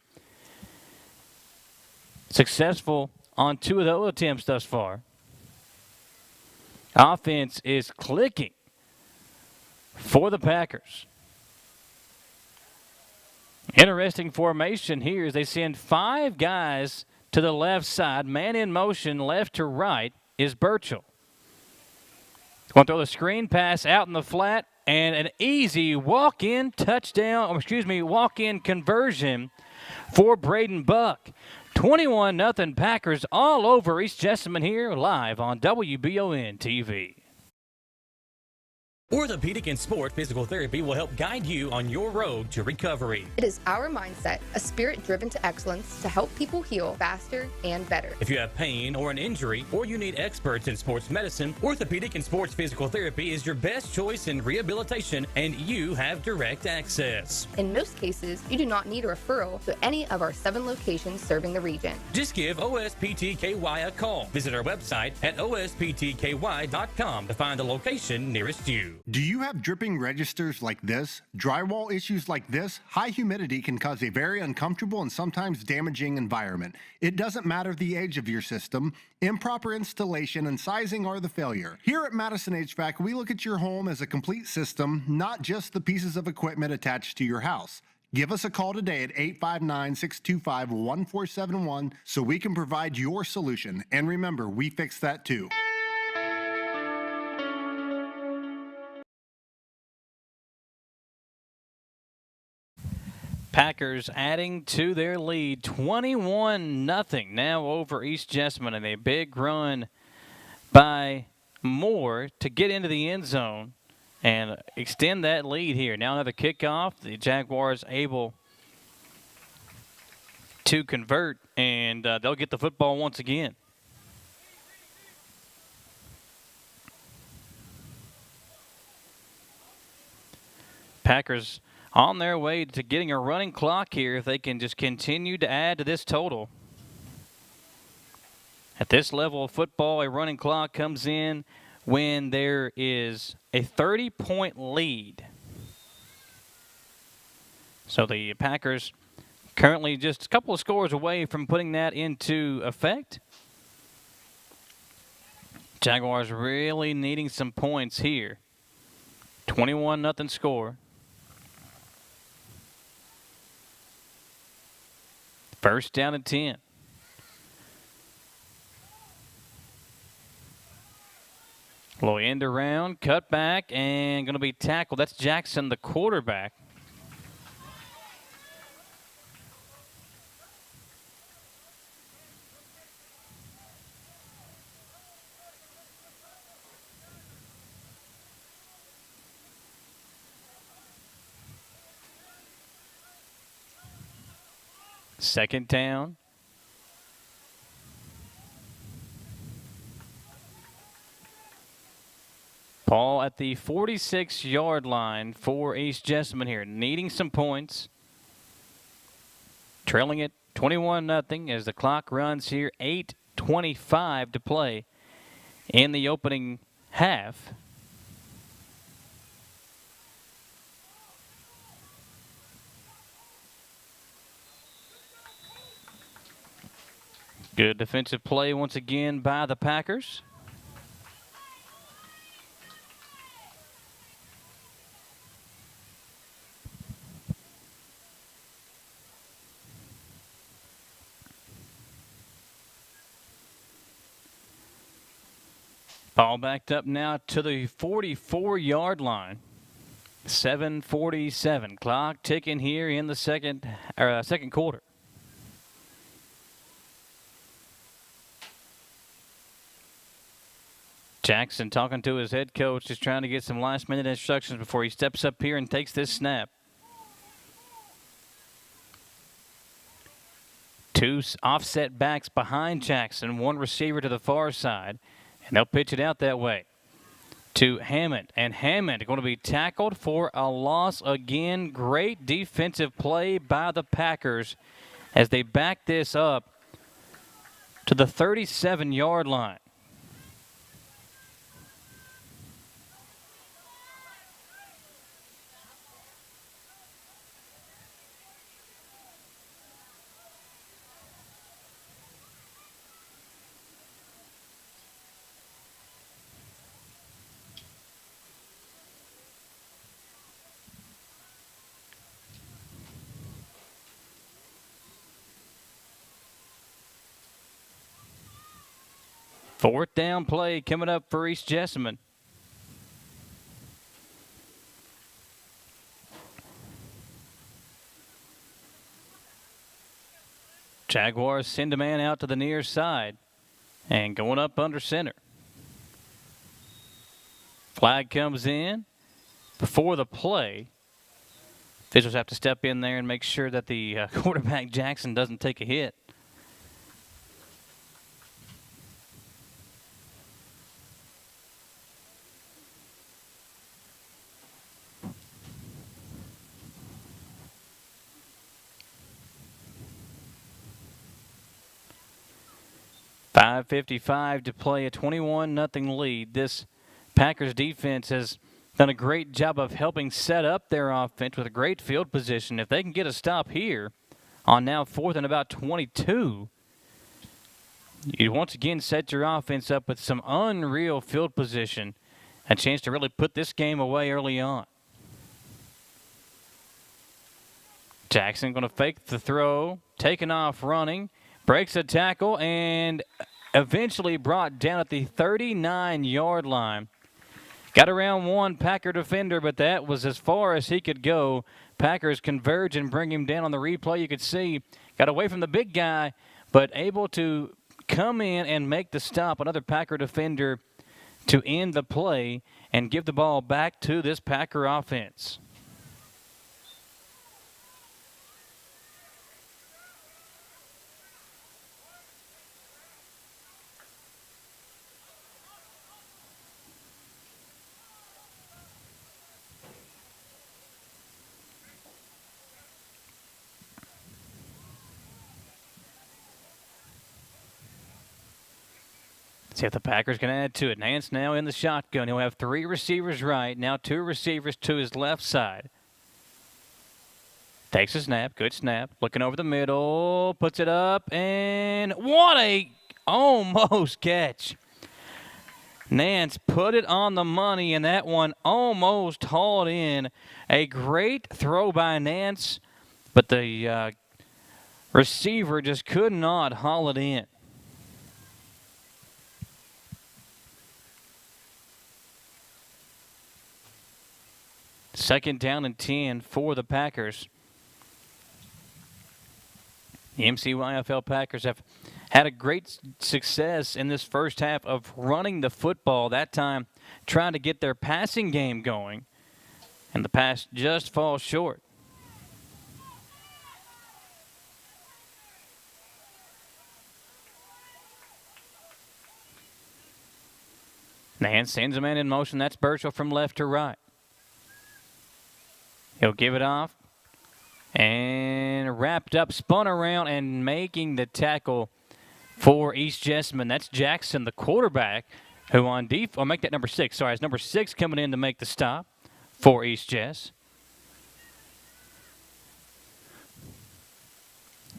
Successful on 2 of those attempts thus far. Offense is clicking for the Packers. Interesting formation here as they send 5 guys to the left side. Man in motion, left to right, is Burchell. Going to throw the screen pass out in the flat, and an easy walk-in touchdown, walk-in conversion for Braden Buck. 21-0 Packers all over East Jessamine here live on WBON TV. Orthopedic and Sport Physical Therapy will help guide you on your road to recovery. It is our mindset, a spirit driven to excellence to help people heal faster and better. If you have pain or an injury, or you need experts in sports medicine, Orthopedic and Sports Physical Therapy is your best choice in rehabilitation, and you have direct access. In most cases, you do not need a referral to any of our 7 locations serving the region. Just give OSPTKY a call. Visit our website at osptky.com to find the location nearest you. Do you have dripping registers like this? Drywall issues like this? High humidity can cause a very uncomfortable and sometimes damaging environment. It doesn't matter the age of your system. Improper installation and sizing are the failure. Here at Madison HVAC, we look at your home as a complete system, not just the pieces of equipment attached to your house. Give us a call today at 859-625-1471 so we can provide your solution. And remember, we fix that too. Packers adding to their lead, 21-0 now over East Jessamine, and a big run by Moore to get into the end zone and extend that lead here. Now another kickoff. The Jaguars able to convert, and they'll get the football once again. Packers on their way to getting a running clock here if they can just continue to add to this total. At this level of football, a running clock comes in when there is a 30-point lead. So the Packers currently just a couple of scores away from putting that into effect. Jaguars really needing some points here. 21-0 score. First down and 10. Low end around, cut back, and going to be tackled. That's Jackson, the quarterback. Second down. Paul at the 46-yard line for East Jessamine here, needing some points. Trailing it 21-0 as the clock runs here, 8:25 to play in the opening half. Good defensive play once again by the Packers. Ball backed up now to the 44-yard line. 7:47. Clock ticking here in the second quarter. Jackson talking to his head coach, just trying to get some last-minute instructions before he steps up here and takes this snap. 2 offset backs behind Jackson, 1 receiver to the far side, and they'll pitch it out that way to Hammond. And Hammond going to be tackled for a loss again. Great defensive play by the Packers as they back this up to the 37-yard line. Fourth down play coming up for East Jessamine. Jaguars send a man out to the near side and going up under center. Flag comes in before the play. Officials have to step in there and make sure that the quarterback, Jackson, doesn't take a hit. .5:55 to play, a 21-0 lead. This Packers defense has done a great job of helping set up their offense with a great field position. If they can get a stop here on now 4th and about 22, you once again set your offense up with some unreal field position, a chance to really put this game away early on. Jackson going to fake the throw, taking off running, breaks a tackle, and eventually brought down at the 39-yard line. Got around one Packer defender, but that was as far as he could go. Packers converge and bring him down on the replay. You could see, got away from the big guy, but able to come in and make the stop. Another Packer defender to end the play and give the ball back to this Packer offense. See if the Packers can add to it. Nance now in the shotgun. He'll have 3 receivers right. Now 2 receivers to his left side. Takes a snap. Good snap. Looking over the middle. Puts it up. And what a almost catch. Nance put it on the money, and that one almost hauled in. A great throw by Nance, but the receiver just could not haul it in. Second down and 10 for the Packers. The MCYFL Packers have had a great success in this first half of running the football, that time trying to get their passing game going, and the pass just falls short. Nance sends a man in motion. That's Burchell from left to right. He'll give it off and wrapped up, spun around, and making the tackle for East Jessamine. That's Jackson, the quarterback, who on defense, I'll make that number 6. Sorry, it's number 6 coming in to make the stop for East Jess.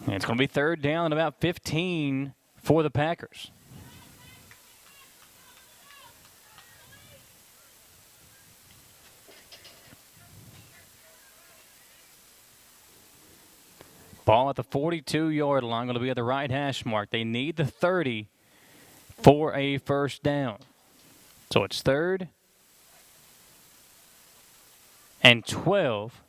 And it's going to be third down and about 15 for the Packers. Ball at the 42-yard line, going to be at the right hash mark. They need the 30 for a first down. So it's 3rd and 12.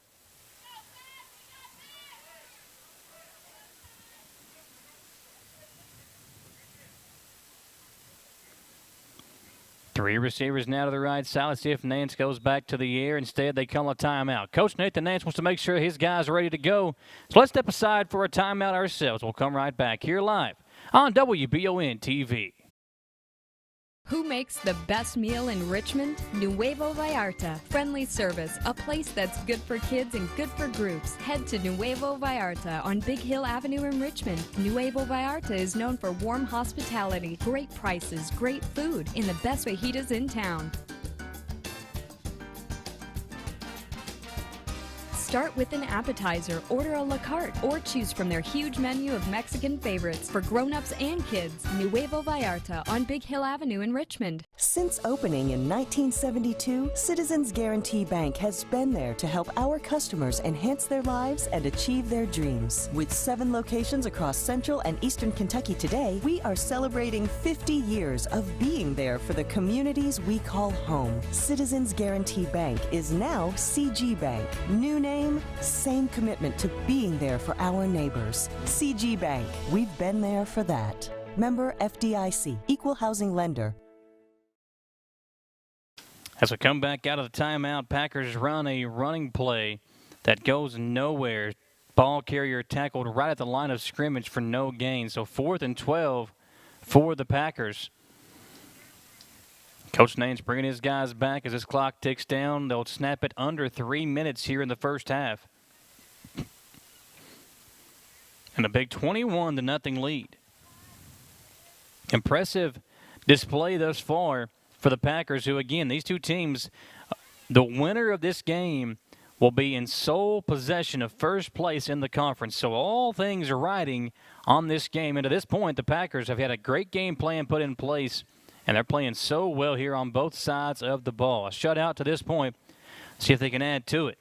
Three receivers now to the right side. Let's see if Nance goes back to the air. Instead, they call a timeout. Coach Nathan Nance wants to make sure his guys are ready to go. So let's step aside for a timeout ourselves. We'll come right back here live on WBON TV. Who makes the best meal in Richmond? Nuevo Vallarta. Friendly service, a place that's good for kids and good for groups. Head to Nuevo Vallarta on Big Hill Avenue in Richmond. Nuevo Vallarta is known for warm hospitality, great prices, great food, and the best fajitas in town. Start with an appetizer, order a la carte, or choose from their huge menu of Mexican favorites for grown-ups and kids. Nuevo Vallarta on Big Hill Avenue in Richmond. Since opening in 1972, Citizens Guarantee Bank has been there to help our customers enhance their lives and achieve their dreams. With 7 locations across Central and Eastern Kentucky today, we are celebrating 50 years of being there for the communities we call home. Citizens Guarantee Bank is now CG Bank. New name, same commitment to being there for our neighbors. CG Bank, we've been there for that. Member FDIC, Equal Housing Lender. As we come back out of the timeout, Packers run a running play that goes nowhere. Ball carrier tackled right at the line of scrimmage for no gain. So 4th and 12 for the Packers. Coach Nain's bringing his guys back as this clock ticks down. They'll snap it under 3 minutes here in the first half. And a big 21-0 lead. Impressive display thus far for the Packers, who, again, these two teams, the winner of this game will be in sole possession of first place in the conference. So all things are riding on this game. And to this point, the Packers have had a great game plan put in place, and they're playing so well here on both sides of the ball. A shutout to this point. See if they can add to it.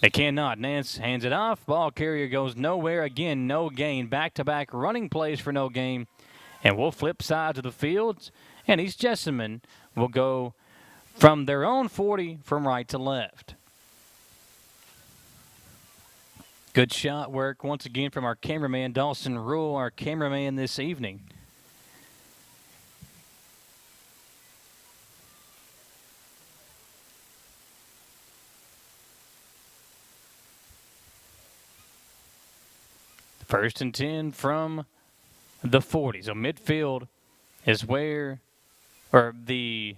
They cannot. Nance hands it off. Ball carrier goes nowhere. Again, no gain. Back-to-back running plays for no gain. And we'll flip sides of the field. And East Jessamine will go from their own 40 from right to left. Good shot work once again from our cameraman, Dawson Rule, our cameraman this evening. First and 10 from the 40. So midfield is where, or the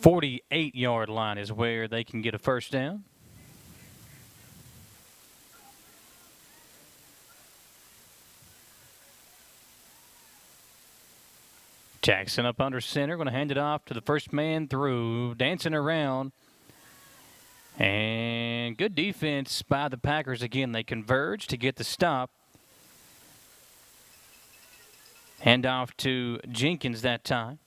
48-yard line is where they can get a first down. Jackson up under center, going to hand it off to the first man through, dancing around. And good defense by the Packers again. They converge to get the stop. Hand off to Jenkins that time.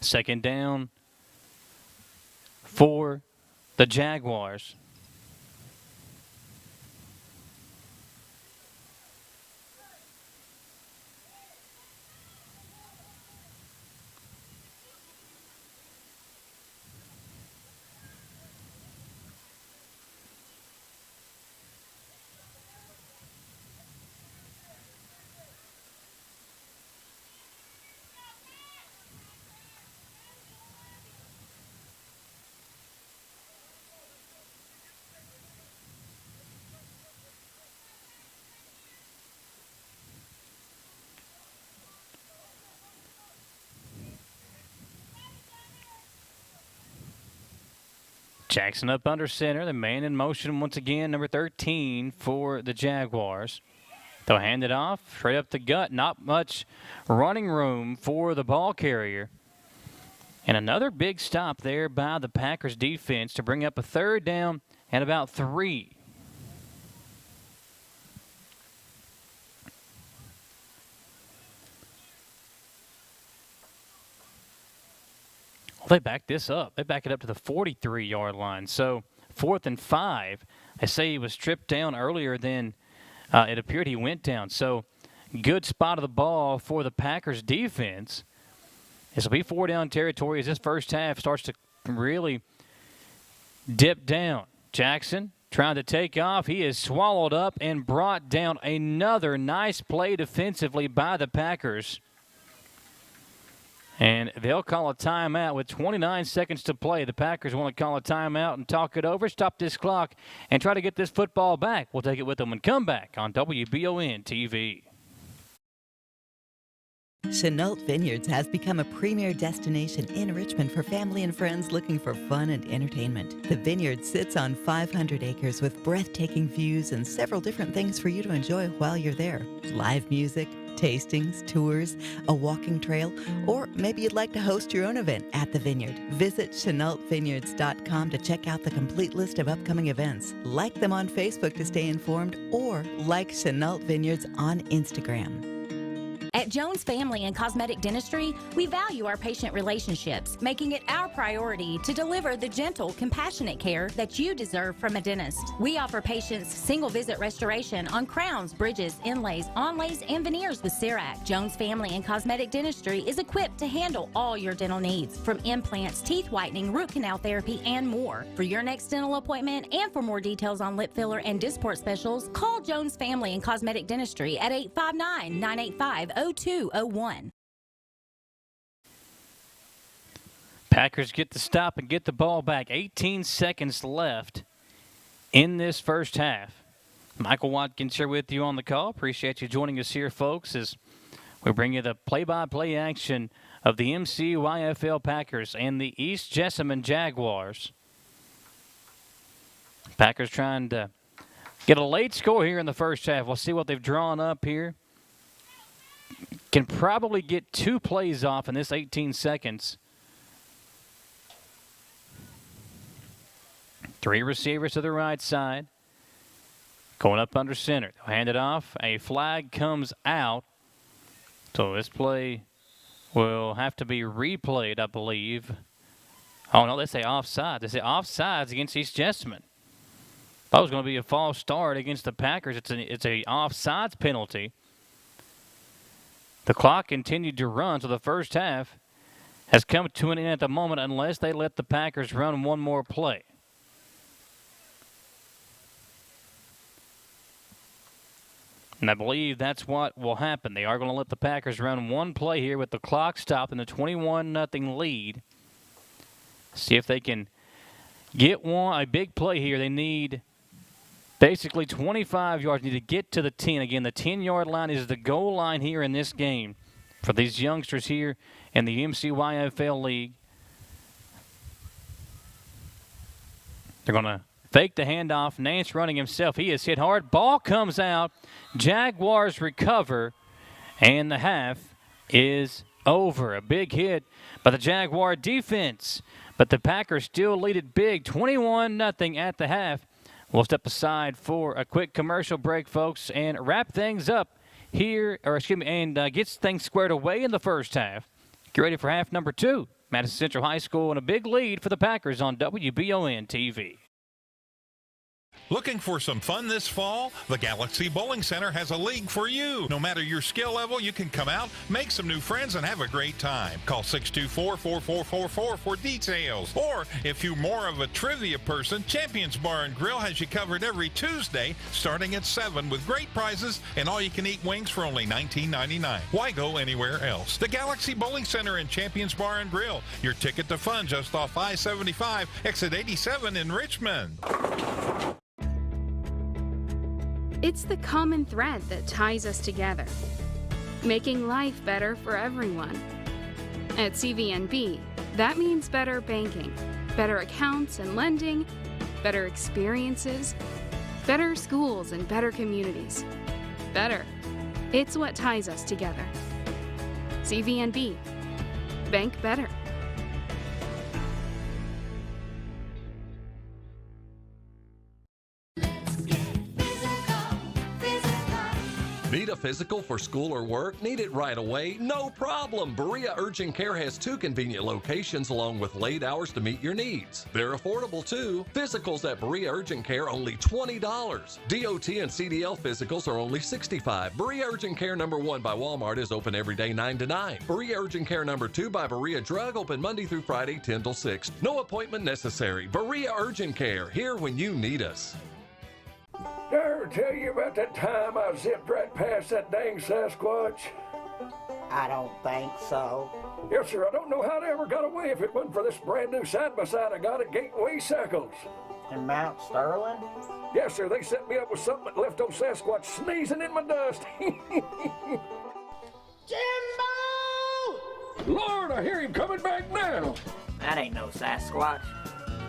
Second down for the Jaguars. Jackson up under center. The man in motion once again, number 13 for the Jaguars. They'll hand it off, straight up the gut. Not much running room for the ball carrier. And another big stop there by the Packers defense to bring up a third down and about 3. Well, they back this up. They back it up to the 43-yard line. So 4th and 5. They say he was tripped down earlier than it appeared he went down. So good spot of the ball for the Packers defense. This will be 4-down territory as this first half starts to really dip down. Jackson trying to take off. He is swallowed up and brought down. Another nice play defensively by the Packers. And they'll call a timeout with 29 seconds to play. The Packers want to call a timeout and talk it over, stop this clock, and try to get this football back. We'll take it with them and come back on WBON TV. Chenault Vineyards has become a premier destination in Richmond for family and friends looking for fun and entertainment. The vineyard sits on 500 acres with breathtaking views and several different things for you to enjoy while you're there. Live music, tastings, tours, a walking trail, or maybe you'd like to host your own event at the vineyard. Visit ChenaultVineyards.com to check out the complete list of upcoming events. Like them on Facebook to stay informed, or like Chenault Vineyards on Instagram. At Jones Family and Cosmetic Dentistry, we value our patient relationships, making it our priority to deliver the gentle, compassionate care that you deserve from a dentist. We offer patients single-visit restoration on crowns, bridges, inlays, onlays, and veneers with CERAC. Jones Family and Cosmetic Dentistry is equipped to handle all your dental needs, from implants, teeth whitening, root canal therapy, and more. For your next dental appointment and for more details on lip filler and Dysport specials, call Jones Family and Cosmetic Dentistry at 859-985-0201. Packers get the stop and get the ball back. 18 seconds left in this first half. Michael Watkins here with you on the call. Appreciate you joining us here, folks, as we bring you the play-by-play action of the MCYFL Packers and the East Jessamine Jaguars. Packers trying to get a late score here in the first half. We'll see what they've drawn up here. Can probably get 2 plays off in this 18 seconds. 3 receivers to the right side. Going up under center. They'll hand it off. A flag comes out. So this play will have to be replayed, I believe. Oh, no, they say offside. They say offsides against East Jessamine. That was going to be a false start against the Packers. It's a offsides penalty. The clock continued to run, so the first half has come to an end at the moment unless they let the Packers run one more play. And I believe that's what will happen. They are going to let the Packers run one play here with the clock stopped and the 21-0 lead. See if they can get a big play here. They need basically 25 yards. Need to get to the 10. Again, the 10-yard line is the goal line here in this game for these youngsters here in the MCYFL League. They're going to fake the handoff. Nance running himself. He is hit hard. Ball comes out. Jaguars recover, and the half is over. A big hit by the Jaguar defense, but the Packers still lead it big, 21-0 at the half. We'll step aside for a quick commercial break, folks, and wrap things up here, and get things squared away in the first half. Get ready for half number 2. Madison Central High School and a big lead for the Packers on WBON TV. Looking for some fun this fall? The Galaxy Bowling Center has a league for you. No matter your skill level, you can come out, make some new friends, and have a great time. Call 624-4444 for details. Or, if you're more of a trivia person, Champions Bar and Grill has you covered every Tuesday, starting at 7 with great prizes and all-you-can-eat wings for only $19.99. Why go anywhere else? The Galaxy Bowling Center and Champions Bar and Grill. Your ticket to fun just off I-75, exit 87 in Richmond. It's the common thread that ties us together, making life better for everyone. At CVNB, that means better banking, better accounts and lending, better experiences, better schools and better communities. Better. It's what ties us together. CVNB. Bank better. Need a physical for school or work? Need it right away? No problem. Berea Urgent Care has 2 convenient locations along with late hours to meet your needs. They're affordable too. Physicals at Berea Urgent Care only $20. DOT and CDL physicals are only $65. Berea Urgent Care number 1 by Walmart is open every day 9 to 9. Berea Urgent Care number 2 by Berea Drug open Monday through Friday 10 till 6. No appointment necessary. Berea Urgent Care, here when you need us. Did I ever tell you about that time I zipped right past that dang Sasquatch? I don't think so. Yes, sir. I don't know how they ever got away if it wasn't for this brand new side-by-side I got at Gateway Cycles. In Mount Sterling? Yes, sir. They set me up with something that left old Sasquatch sneezing in my dust. Jimbo! Lord, I hear him coming back now. That ain't no Sasquatch.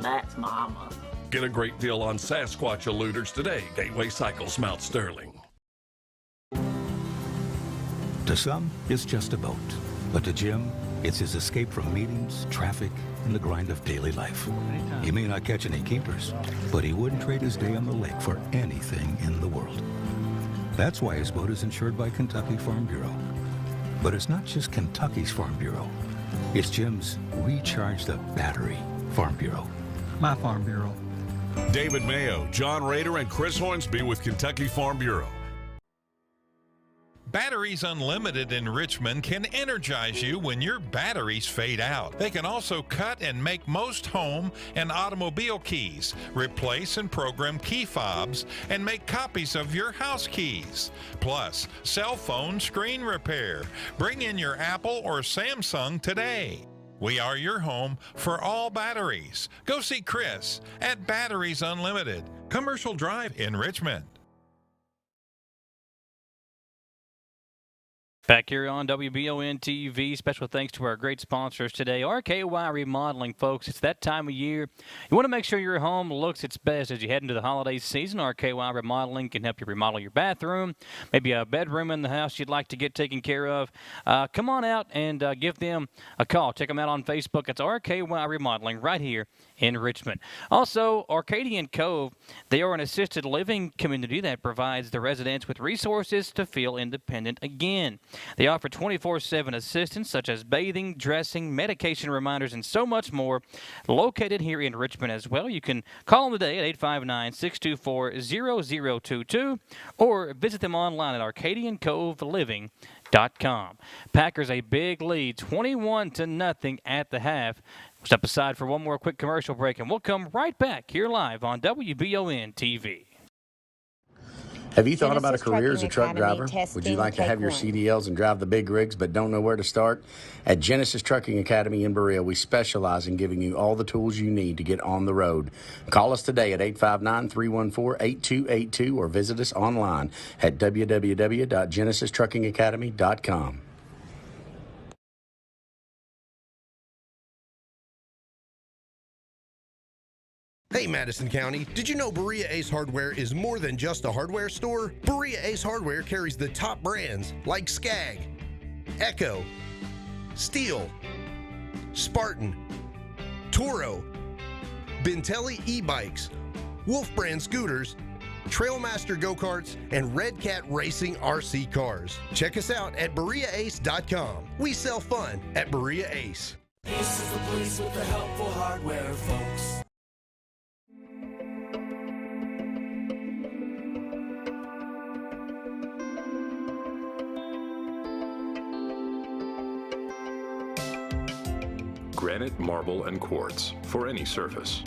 That's Mama. Get a great deal on Sasquatch eluders today. Gateway Cycles, Mount Sterling. To some, it's just a boat. But to Jim, it's his escape from meetings, traffic, and the grind of daily life. He may not catch any keepers, but he wouldn't trade his day on the lake for anything in the world. That's why his boat is insured by Kentucky Farm Bureau. But it's not just Kentucky's Farm Bureau. It's Jim's Recharge the Battery Farm Bureau. My Farm Bureau. David Mayo, John Rader, and Chris Hornsby with Kentucky Farm Bureau. Batteries Unlimited in Richmond can energize you when your batteries fade out. They can also cut and make most home and automobile keys, replace and program key fobs, and make copies of your house keys. Plus, cell phone screen repair. Bring in your Apple or Samsung today. We are your home for all batteries. Go see Chris at Batteries Unlimited, Commercial Drive in Richmond. Back here on WBON TV, special thanks to our great sponsors today, RKY Remodeling, folks. It's that time of year. You want to make sure your home looks its best as you head into the holiday season. RKY Remodeling can help you remodel your bathroom, maybe a bedroom in the house you'd like to get taken care of. Come on out and give them a call. Check them out on Facebook. It's RKY Remodeling right here in Richmond. Also, Arcadian Cove, they are an assisted living community that provides the residents with resources to feel independent again. They offer 24/7 assistance such as bathing, dressing, medication reminders, and so much more. Located here in Richmond as well. You can call them today at 859-624-0022 or visit them online at ArcadianCoveLiving.com. Packers a big lead, 21-0 at the half. We'll step aside for one more quick commercial break, and we'll come right back here live on WBON TV. Have you thought about a career as a truck driver? Would you like to have your CDLs and drive the big rigs but don't know where to start? At Genesis Trucking Academy in Berea, we specialize in giving you all the tools you need to get on the road. Call us today at 859-314-8282 or visit us online at www.genesistruckingacademy.com. Hey Madison County, did you know Berea Ace Hardware is more than just a hardware store? Berea Ace Hardware carries the top brands like Skag, Echo, Steel, Spartan, Toro, Bentelli e-bikes, Wolf brand scooters, Trailmaster go-karts, and Red Cat Racing RC cars. Check us out at BereaAce.com. We sell fun at Berea Ace. Ace is the place with the helpful hardware, folks. Granite, marble, and quartz for any surface.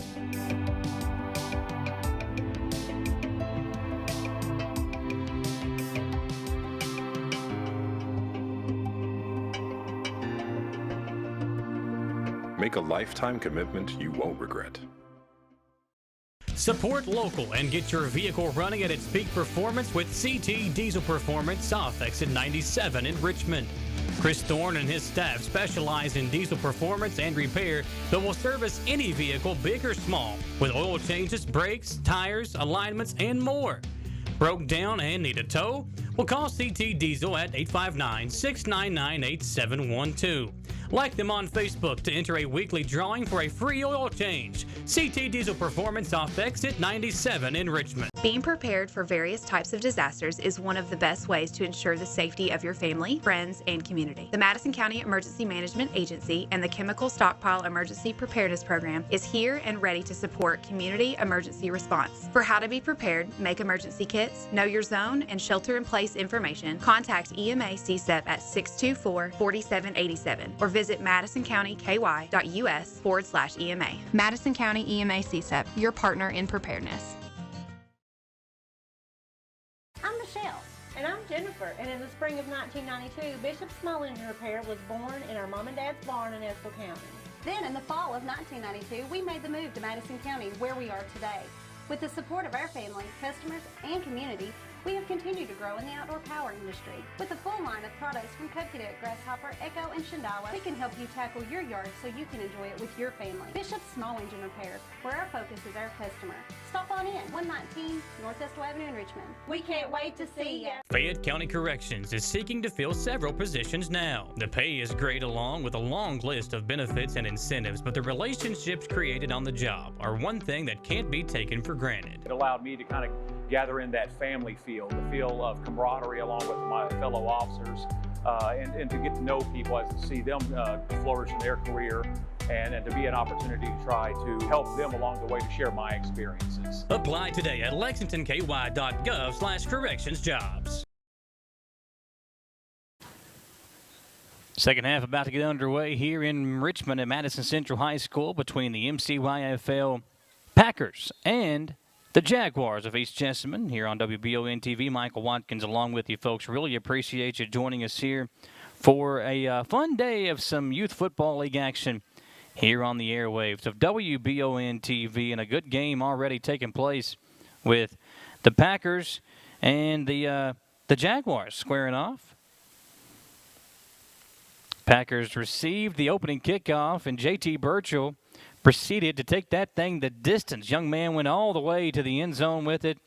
Make a lifetime commitment you won't regret. Support local and get your vehicle running at its peak performance with CT Diesel Performance South Exit 97 in Richmond. Chris Thorne and his staff specialize in diesel performance and repair that will service any vehicle, big or small, with oil changes, brakes, tires, alignments, and more. Broke down and need a tow? Well, call CT Diesel at 859-699-8712. Like them on Facebook to enter a weekly drawing for a free oil change. CT Diesel Performance off Exit 97 in Richmond. Being prepared for various types of disasters is one of the best ways to ensure the safety of your family, friends, and community. The Madison County Emergency Management Agency and the Chemical Stockpile Emergency Preparedness Program is here and ready to support community emergency response. For how to be prepared, make emergency kits, know your zone, and shelter-in-place information, contact EMA CSEP at 624-4787 or visit madisoncountyky.us/EMA. Madison County EMA CSEP, your partner in preparedness. I'm Michelle. And I'm Jennifer. And in the spring of 1992, Bishop Small Engine Repair was born in our mom and dad's barn in Estill County. Then in the fall of 1992, we made the move to Madison County, where we are today. With the support of our family, customers, and community, we have continued to grow in the outdoor power industry. With a full line of products from Cub Cadet, Grasshopper, Echo, and Shindawa, we can help you tackle your yard so you can enjoy it with your family. Bishop's Small Engine Repair, where our focus is our customer. Stop on in, 119 Northwest Avenue in Richmond. We can't wait to see you. Fayette County Corrections is seeking to fill several positions now. The pay is great along with a long list of benefits and incentives, but the relationships created on the job are one thing that can't be taken for granted. It allowed me to kind of gather in that family feel, the feel of camaraderie along with my fellow officers, and to get to know people, as to see them flourish in their career, and to be an opportunity to try to help them along the way to share my experiences. Apply today at lexingtonky.gov/correctionsjobs. Second half about to get underway here in Richmond at Madison Central High School between the MCYFL Packers and the Jaguars of East Jessamine here on WBON TV. Michael Watkins along with you folks. Really appreciate you joining us here for a fun day of some youth football league action here on the airwaves of WBON TV, and a good game already taking place with the Packers and the Jaguars squaring off. Packers received the opening kickoff, and J.T. Burchell proceeded to take that thing the distance. Young man went all the way to the end zone with it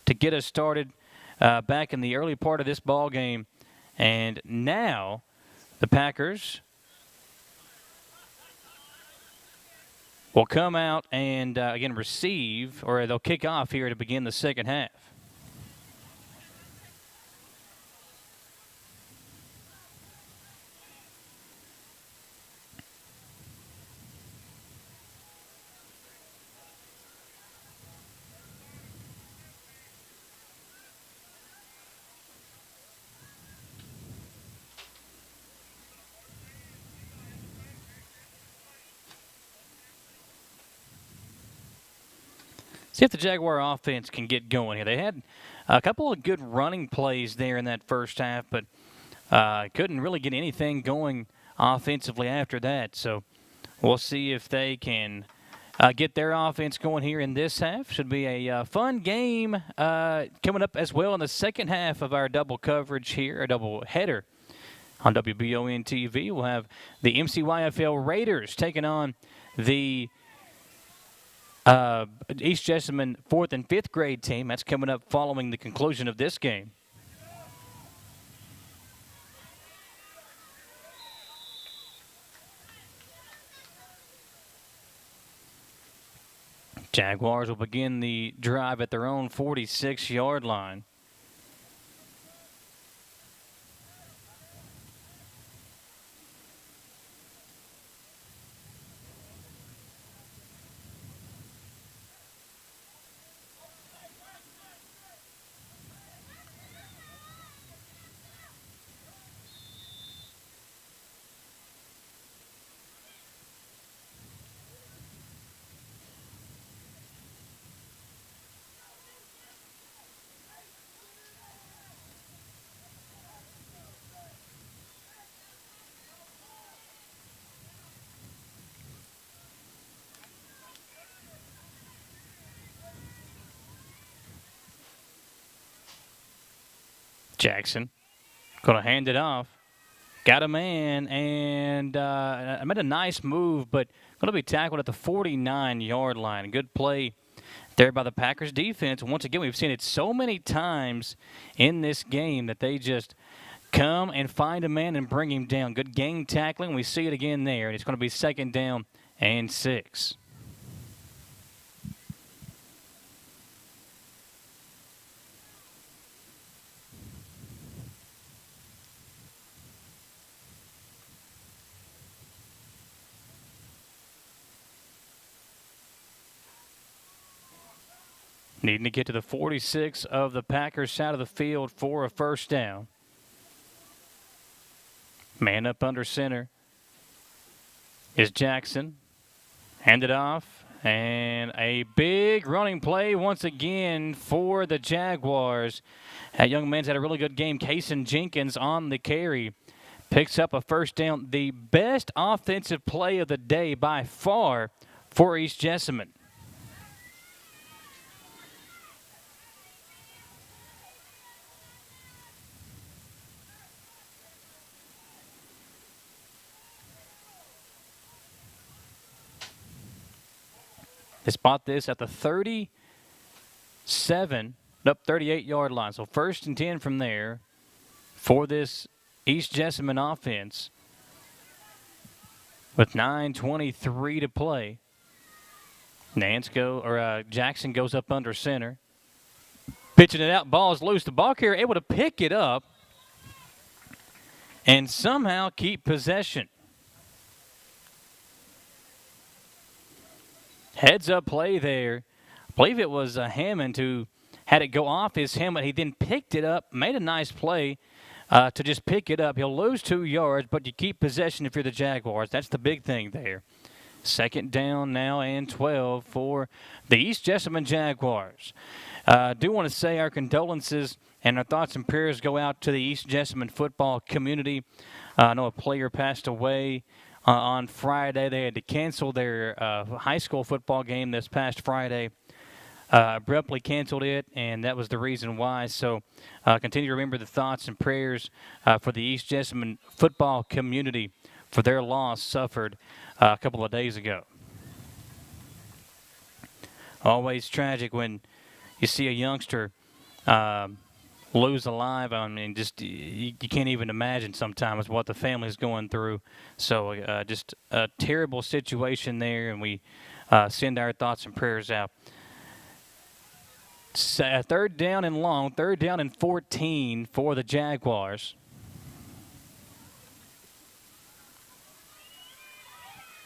to get us started back in the early part of this ball game. And now the Packers will come out and, again, receive, or they'll kick off here to begin the second half. See if the Jaguar offense can get going here. They had a couple of good running plays there in that first half, but couldn't really get anything going offensively after that. So we'll see if they can get their offense going here in this half. Should be a fun game coming up as well in the second half of our double coverage here, our double header on WBON TV. We'll have the MCYFL Raiders taking on the East Jessamine 4th and 5th grade team. That's coming up following the conclusion of this game. Jaguars will begin the drive at their own 46-yard line. Jackson going to hand it off. Got a man, and made a nice move, but going to be tackled at the 49-yard line. Good play there by the Packers defense. Once again, we've seen it so many times in this game that they just come and find a man and bring him down. Good gang tackling. We see it again there, and it's going to be 2nd down and 6. Needing to get to the 46 of the Packers side of the field for a first down. Man up under center is Jackson. Handed off, and a big running play once again for the Jaguars. That young man's had a really good game. Kaysen Jenkins on the carry. Picks up a first down. The best offensive play of the day by far for East Jessamine. They spot this at the 38-yard line. So 1st and 10 from there for this East Jessamine offense with 9:23 to play. Jackson goes up under center. Pitching it out, ball is loose. The ball carrier able to pick it up and somehow keep possession. Heads up play there. I believe it was Hammond who had it go off his helmet. He then picked it up, made a nice play to just pick it up. He'll lose 2 yards, but you keep possession if you're the Jaguars. That's the big thing there. 2nd down now and 12 for the East Jessamine Jaguars. I do want to say our condolences and our thoughts and prayers go out to the East Jessamine football community. I know a player passed away on Friday. They had to cancel their high school football game this past Friday. Abruptly canceled it, and that was the reason why. So continue to remember the thoughts and prayers for the East Jessamine football community for their loss suffered a couple of days ago. Always tragic when you see a youngster lose alive. I mean, just you can't even imagine sometimes what the family's going through. So just a terrible situation there, and we send our thoughts and prayers out. 3rd down and long, 3rd down and 14 for the Jaguars.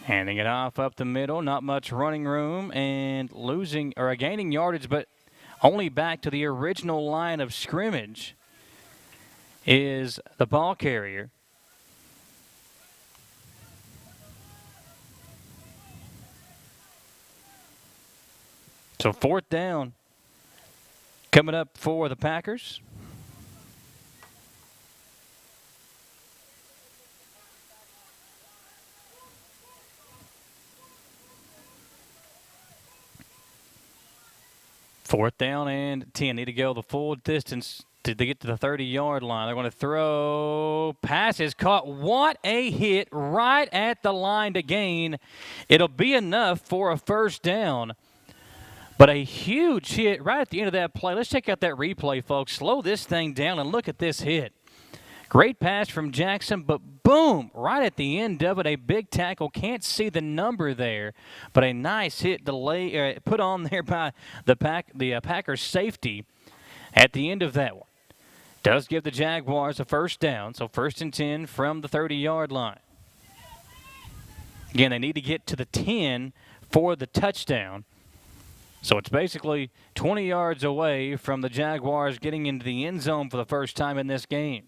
Handing it off up the middle, not much running room, and gaining yardage, but only back to the original line of scrimmage is the ball carrier. So 4th down coming up for the Packers. Fourth down and 10. Need to go the full distance to get to the 30-yard line. They're going to throw. Pass is caught. What a hit right at the line to gain. It'll be enough for a 1st down. But a huge hit right at the end of that play. Let's check out that replay, folks. Slow this thing down and look at this hit. Great pass from Jackson, but boom, right at the end of it, a big tackle. Can't see the number there, but a nice hit put on there by the Packers safety at the end of that one. Does give the Jaguars a 1st down, so 1st and 10 from the 30-yard line. Again, they need to get to the 10 for the touchdown. So it's basically 20 yards away from the Jaguars getting into the end zone for the first time in this game.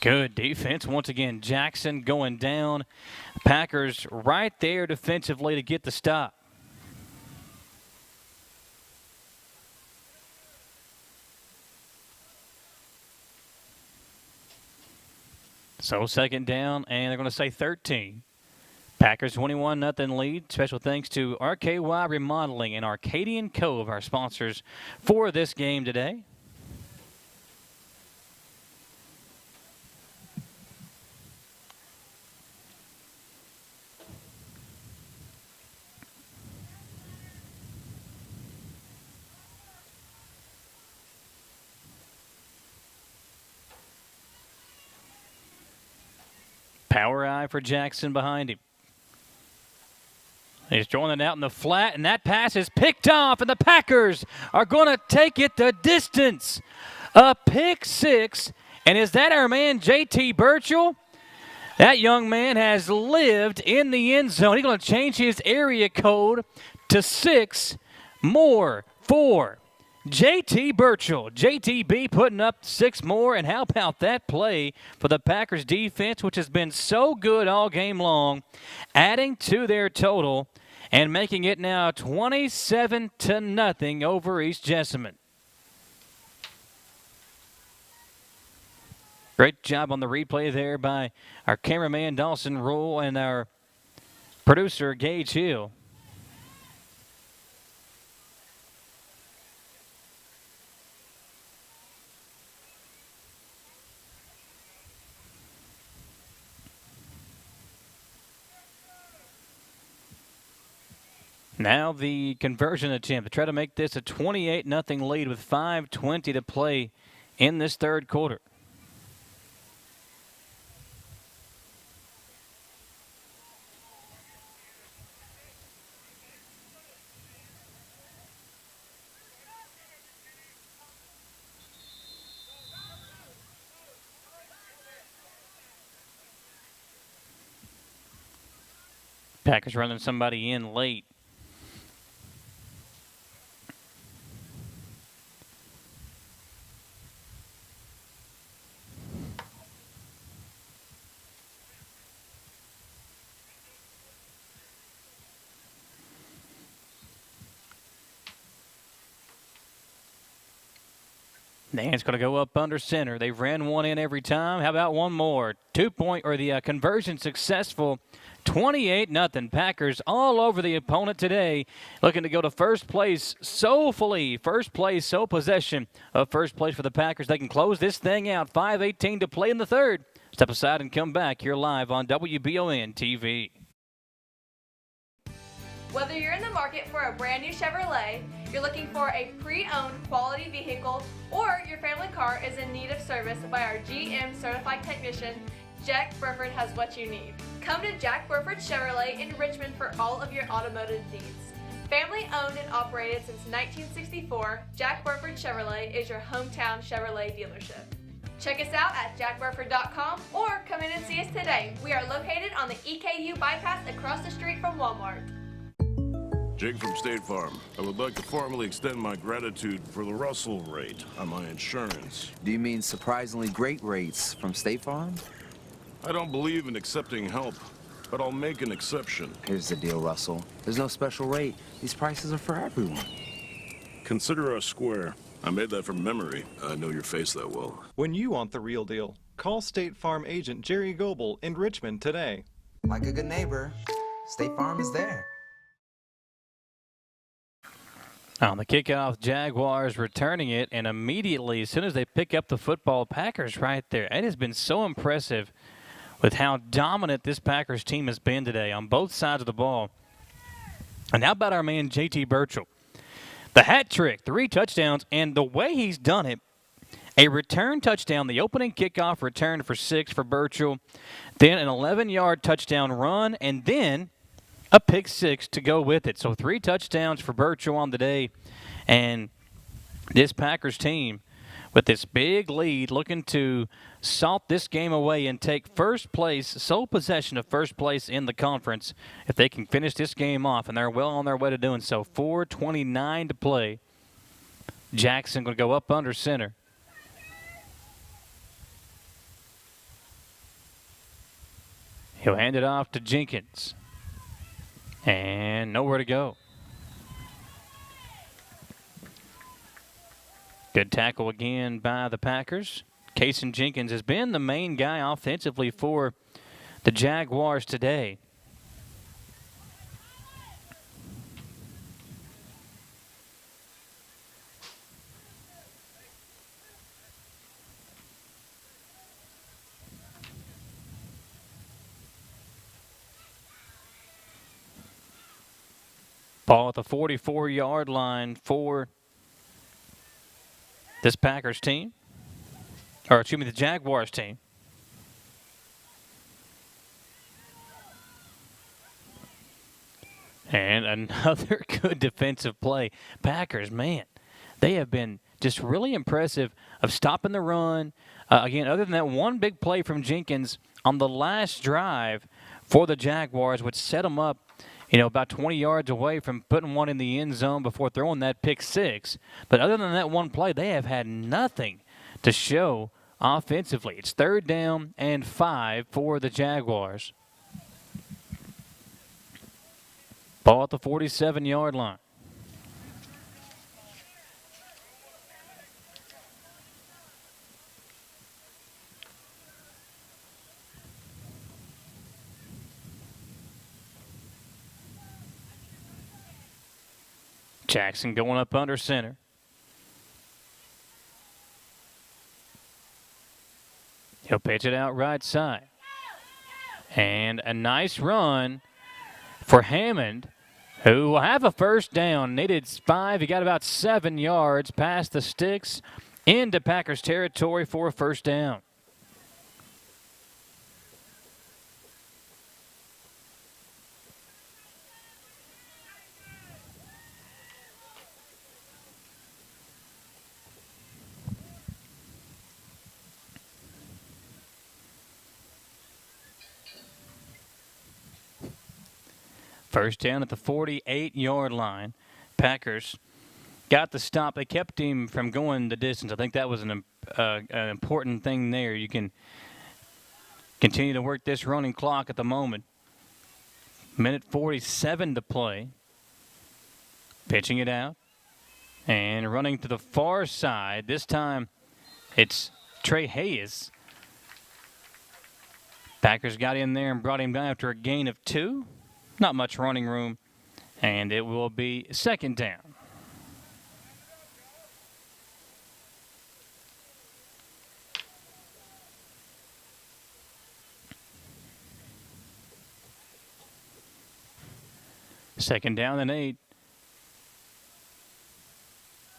Good defense. Once again, Jackson going down. Packers right there defensively to get the stop. So 2nd down, and they're going to say 13. Packers 21-0 lead. Special thanks to RKY Remodeling and Arcadian Cove, our sponsors for this game today. Power eye for Jackson behind him. He's throwing it out in the flat, and that pass is picked off, and the Packers are going to take it the distance. A pick 6, and is that our man J.T. Burchell? That young man has lived in the end zone. He's going to change his area code to 6 more for J.T. Burchell. JTB putting up 6 more, and how about that play for the Packers defense, which has been so good all game long, adding to their total and making it now 27-0 over East Jessamine. Great job on the replay there by our cameraman Dawson Rule and our producer Gage Hill. Now the conversion attempt to try to make this a 28-0 lead with 5:20 to play in this third quarter. Packers running somebody in late. Dan's going to go up under center. They've ran one in every time. How about one more? 2-point or the conversion successful. 28-0. Packers all over the opponent today. Looking to go to first place soulfully. First place, sole possession of first place for the Packers. They can close this thing out. 5:18 to play in the third. Step aside and come back. You're live on WBON TV. Whether you're in the market for a brand new Chevrolet, you're looking for a pre-owned quality vehicle, or your family car is in need of service by our GM certified technician, Jack Burford has what you need. Come to Jack Burford Chevrolet in Richmond for all of your automotive needs. Family owned and operated since 1964, Jack Burford Chevrolet is your hometown Chevrolet dealership. Check us out at jackburford.com or come in and see us today. We are located on the EKU bypass across the street from Walmart. Jake from State Farm. I would like to formally extend my gratitude for the Russell rate on my insurance. Do you mean surprisingly great rates from State Farm? I don't believe in accepting help, but I'll make an exception. Here's the deal, Russell. There's no special rate. These prices are for everyone. Consider us square. I made that from memory. I know your face that well. When you want the real deal, call State Farm agent Jerry Goebel in Richmond today. Like a good neighbor, State Farm is there. On the kickoff, Jaguars returning it, and immediately, as soon as they pick up the football, Packers right there. It has been so impressive with how dominant this Packers team has been today on both sides of the ball. And how about our man J.T. Burchell? The hat trick, 3 touchdowns, and the way he's done it, a return touchdown, the opening kickoff return for 6 for Burchell, then an 11-yard touchdown run, and then a pick 6 to go with it. So 3 touchdowns for Burchell on the day. And this Packers team with this big lead looking to salt this game away and take first place, sole possession of first place in the conference if they can finish this game off. And they're well on their way to doing so. 4:29 to play. Jackson going to go up under center. He'll hand it off to Jenkins. And nowhere to go. Good tackle again by the Packers. Kason Jenkins has been the main guy offensively for the Jaguars today. Ball at the 44-yard line for this Packers team. Or, excuse me, the Jaguars team. And another good defensive play. Packers, man, they have been just really impressive of stopping the run. Again, other than that one big play from Jenkins on the last drive for the Jaguars, which set them up, about 20 yards away from putting one in the end zone before throwing that pick 6. But other than that one play, they have had nothing to show offensively. It's 3rd down and 5 for the Jaguars. Ball at the 47-yard line. Jackson going up under center. He'll pitch it out right side. And a nice run for Hammond. who will have a first down. Needed 5. He got about 7 yards past the sticks into Packers territory for a first down. First down at the 48-yard line. Packers got the stop. They kept him from going the distance. I think that was an important thing there. You can continue to work this running clock at the moment. Minute 47 to play. Pitching it out. And running to the far side. This time it's Trey Hayes. Packers got in there and brought him down after a gain of 2. Not much running room, and it will be second down. Second down and 8.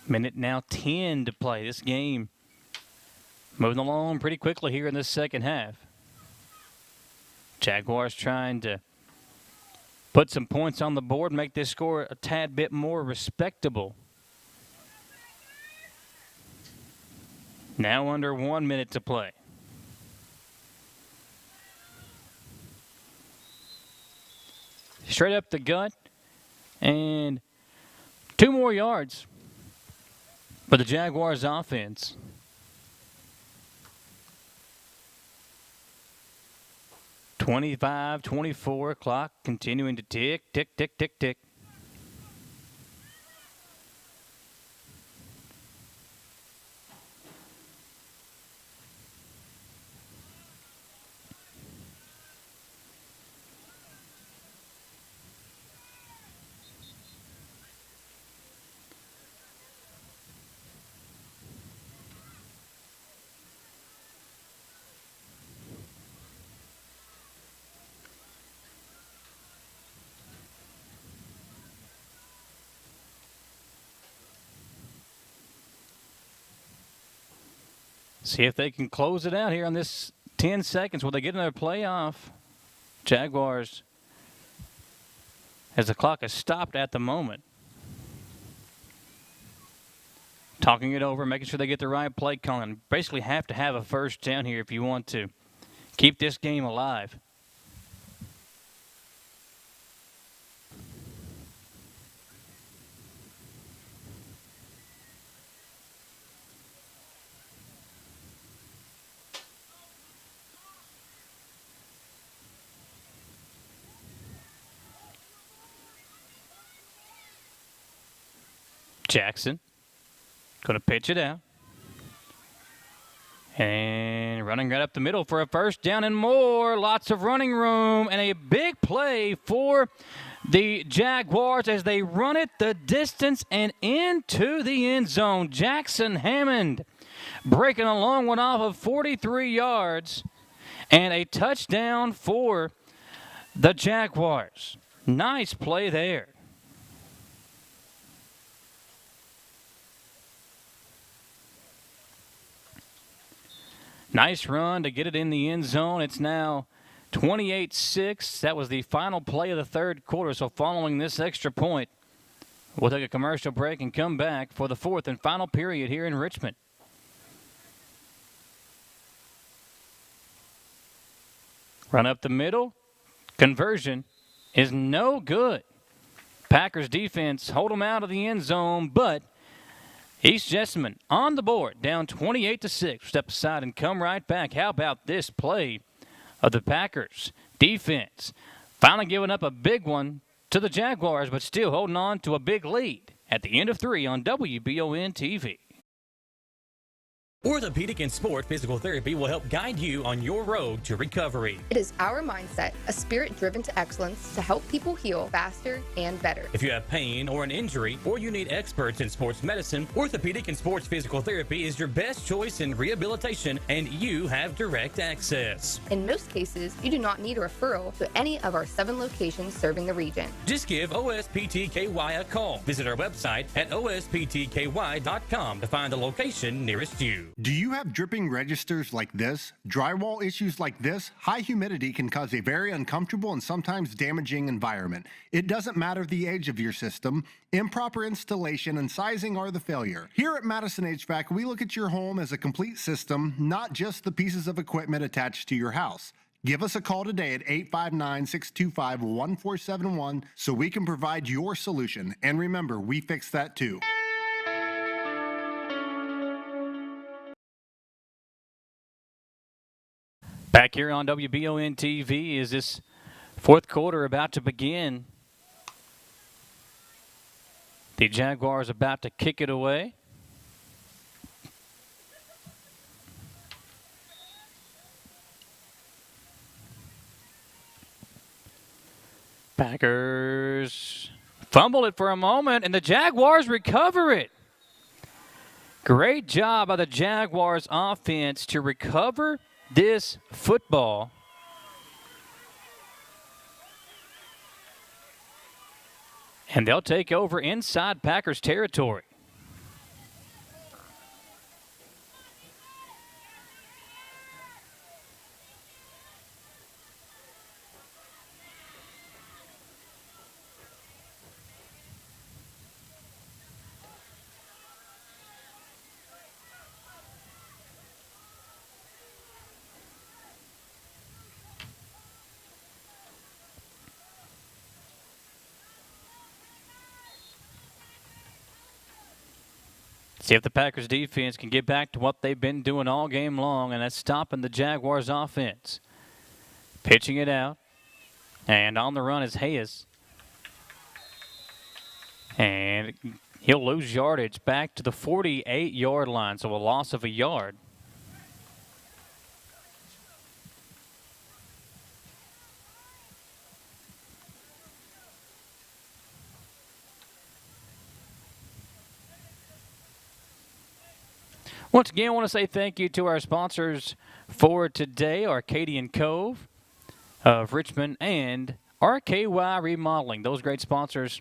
Minute now 10 to play. This game moving along pretty quickly here in this second half. Jaguars trying to put some points on the board, make this score a tad bit more respectable. Now under 1 minute to play. Straight up the gut, and 2 more yards for the Jaguars offense. .25-24 clock continuing to tick, tick, tick, tick, tick. See if they can close it out here on this 10 seconds. Will they get another playoff? Jaguars, as the clock is stopped at the moment. Talking it over, making sure they get the right play calling. Basically have to have a first down here if you want to keep this game alive. Jackson going to pitch it out. And running right up the middle for a first down and more. Lots of running room and a big play for the Jaguars as they run it the distance and into the end zone. Jackson Hammond breaking a long one off of 43 yards and a touchdown for the Jaguars. Nice play there. Nice run to get it in the end zone. It's now 28-6. That was the final play of the third quarter. So following this extra point, we'll take a commercial break and come back for the fourth and final period here in Richmond. Run up the middle. Conversion is no good. Packers defense hold them out of the end zone, but East Jessamine on the board, down 28-6. Step aside and come right back. How about this play of the Packers defense? Finally giving up a big one to the Jaguars, but still holding on to a big lead at the end of 3 on WBON TV. Orthopedic and Sport Physical Therapy will help guide you on your road to recovery. It is our mindset, a spirit driven to excellence, to help people heal faster and better. If you have pain or an injury, or you need experts in sports medicine, Orthopedic and Sports Physical Therapy is your best choice in rehabilitation, and you have direct access. In most cases, you do not need a referral to any of our 7 locations serving the region. Just give OSPTKY a call. Visit our website at osptky.com to find the location nearest you. Do you have dripping registers like this? Drywall issues like this? High humidity can cause a very uncomfortable and sometimes damaging environment. It doesn't matter the age of your system. Improper installation and sizing are the failure. Here at Madison HVAC, we look at your home as a complete system, not just the pieces of equipment attached to your house. Give us a call today at 859-625-1471 so we can provide your solution. And remember, we fix that too. Back here on WBON TV, is this fourth quarter about to begin? The Jaguars about to kick it away. Packers fumble it for a moment, and the Jaguars recover it. Great job by the Jaguars offense to recover this football. And they'll take over inside Packers territory. See if the Packers defense can get back to what they've been doing all game long, and that's stopping the Jaguars offense. Pitching it out. And on the run is Hayes. And he'll lose yardage back to the 48-yard line, so a loss of a yard. Once again, I want to say thank you to our sponsors for today, Arcadian Cove of Richmond and RKY Remodeling. Those great sponsors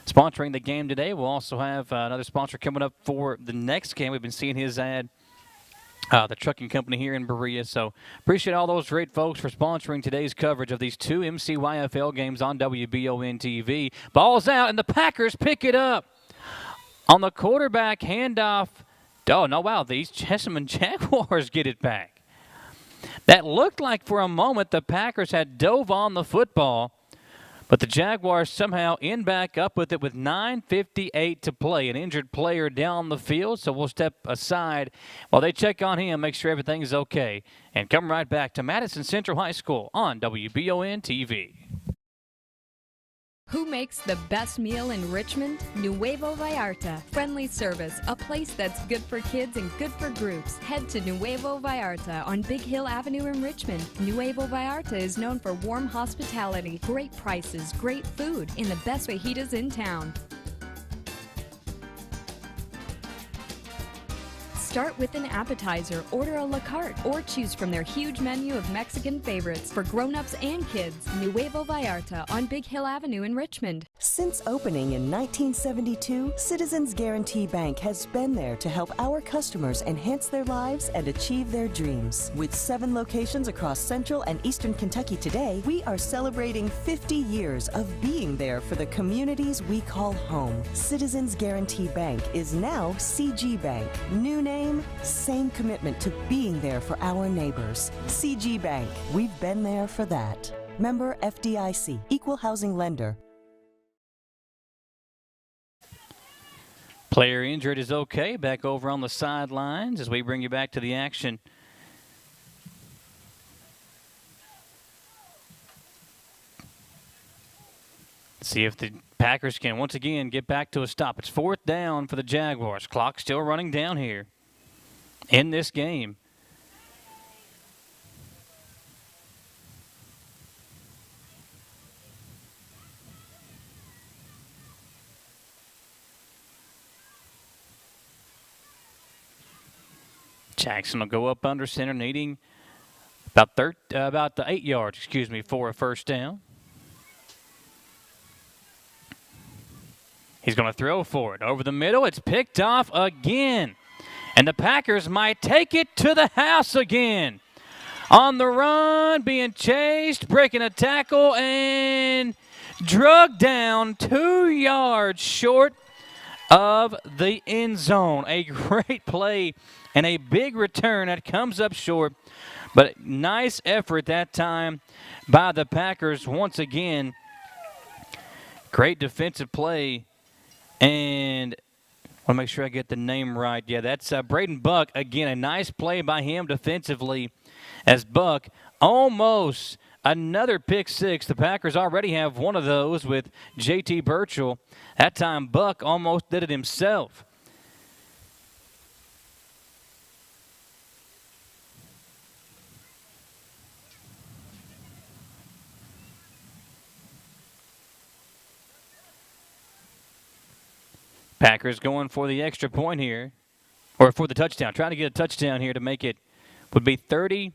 sponsoring the game today. We'll also have another sponsor coming up for the next game. We've been seeing his ad, the trucking company here in Berea. So appreciate all those great folks for sponsoring today's coverage of these 2 MCYFL games on WBON TV. Ball's out, and the Packers pick it up. On the quarterback handoff. Oh, no, wow, these Jessamine Jaguars get it back. That looked like for a moment the Packers had dove on the football, but the Jaguars somehow end back up with it with 9:58 to play. An injured player down the field, so we'll step aside while they check on him, make sure everything's okay, and come right back to Madison Central High School on WBON TV. Who makes the best meal in Richmond? Nuevo Vallarta. Friendly service, a place that's good for kids and good for groups. Head to Nuevo Vallarta on Big Hill Avenue in Richmond. Nuevo Vallarta is known for warm hospitality, great prices, great food, and the best fajitas in town. Start with an appetizer, order a la carte, or choose from their huge menu of Mexican favorites for grown-ups and kids. Nuevo Vallarta on Big Hill Avenue in Richmond. Since opening in 1972, Citizens Guarantee Bank has been there to help our customers enhance their lives and achieve their dreams. With 7 locations across Central and Eastern Kentucky today, we are celebrating 50 years of being there for the communities we call home. Citizens Guarantee Bank is now CG Bank. New name, same commitment to being there for our neighbors. CG Bank, we've been there for that. Member FDIC, Equal Housing Lender. Player injured is okay. Back over on the sidelines as we bring you back to the action. See if the Packers can once again get back to a stop. It's 4th down for the Jaguars. Clock still running down here. in this game. Jackson will go up under center, needing about 8 yards, for a first down. He's going to throw for it over the middle. It's picked off again. And the Packers might take it to the house again. On the run, being chased, breaking a tackle, and drugged down 2 yards short of the end zone. A great play and a big return that comes up short. But nice effort that time by the Packers once again. Great defensive play. And I want to make sure I get the name right. Yeah, that's Braden Buck. Again, a nice play by him defensively as Buck almost another pick six. The Packers already have one of those with J.T. Burchell. That time Buck almost did it himself. Packers going for the extra point here, or for the touchdown. Trying to get a touchdown here to make it would be 34-6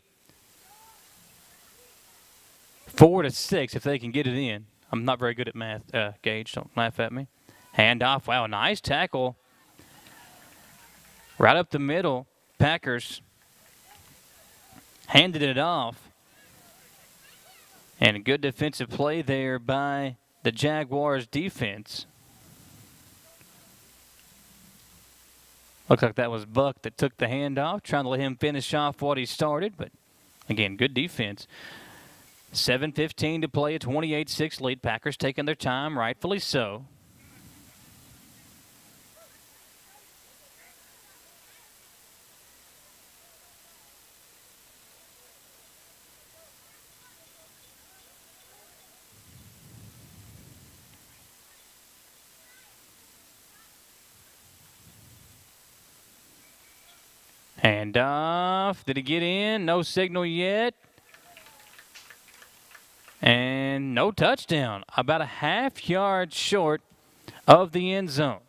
if they can get it in. I'm not very good at math, Gage. Don't laugh at me. Handoff. Wow, nice tackle. Right up the middle. Packers handed it off. And a good defensive play there by the Jaguars defense. Looks like that was Buck that took the handoff, trying to let him finish off what he started. But, again, good defense. 7:15 to play, a 28-6 lead. Packers taking their time, rightfully so. Handoff. Did he get in? No signal yet. And no touchdown. About a half yard short of the end zone.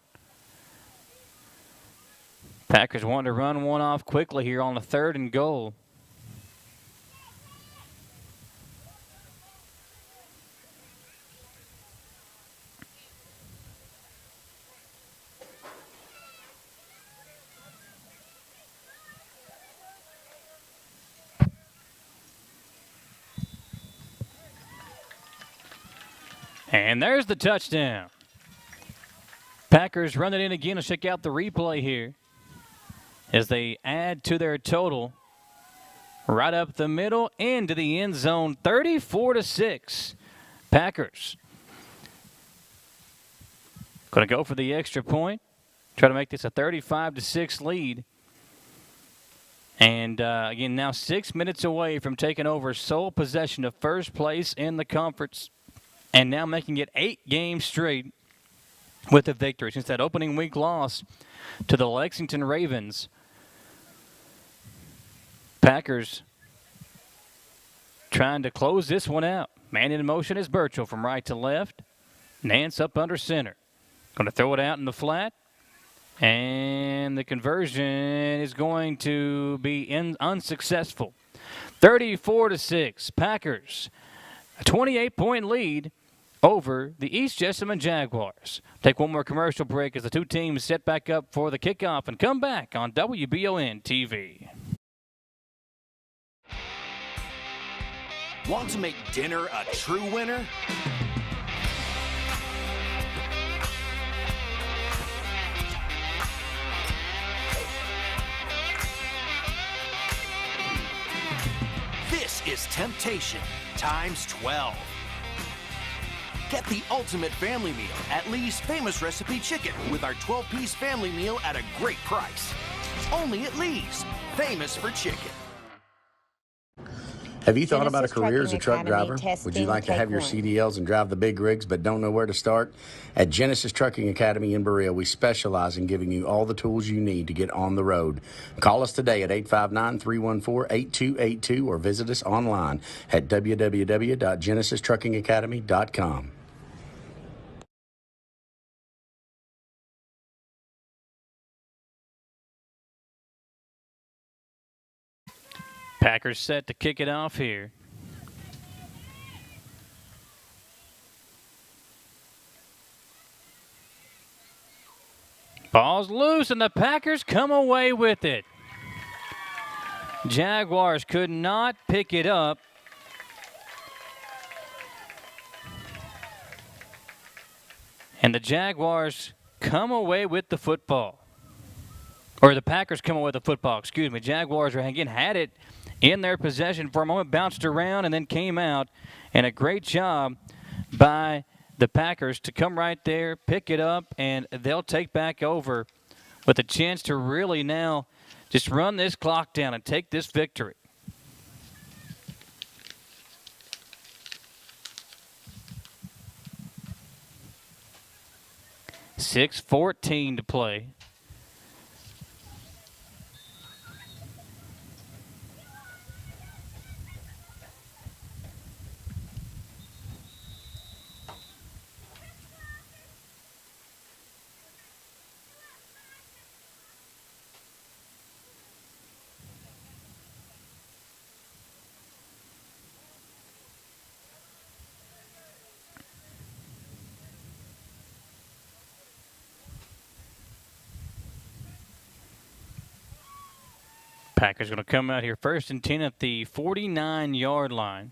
Packers want to run one off quickly here on the 3rd and goal. And there's the touchdown. Packers run it in again. Let's check out the replay here as they add to their total. Right up the middle into the end zone, 34-6. Packers going to go for the extra point. Try to make this a 35-6 lead. And again, now 6 minutes away from taking over sole possession of first place in the conference. And now making it 8 games straight with a victory since that opening week loss to the Lexington Ravens. Packers trying to close this one out. Man in motion is Burchell from right to left. Nance up under center. Going to throw it out in the flat. And the conversion is going to be unsuccessful. 34-6. Packers, a 28-point lead over the East Jessamine Jaguars. Take one more commercial break as the two teams set back up for the kickoff and come back on WBON TV. Want to make dinner a true winner? This is temptation times 12. Get the ultimate family meal at Lee's Famous Recipe Chicken with our 12-piece family meal at a great price. Only at Lee's, famous for chicken. Have you thought about a career as a truck driver? Would you like to have your CDLs and drive the big rigs but don't know where to start? At Genesis Trucking Academy in Berea, we specialize in giving you all the tools you need to get on the road. Call us today at 859-314-8282 or visit us online at www.genesistruckingacademy.com. Packers set to kick it off here. Ball's loose, and the Packers come away with it. Jaguars could not pick it up. And the Jaguars come away with the football. Or the Packers come away with the football, excuse me. Jaguars again had it in their possession for a moment, bounced around, and then came out. And a great job by the Packers to come right there, pick it up, and they'll take back over with a chance to really now just run this clock down and take this victory. .6:14 to play. Packers going to come out here 1st and 10 at the 49-yard line.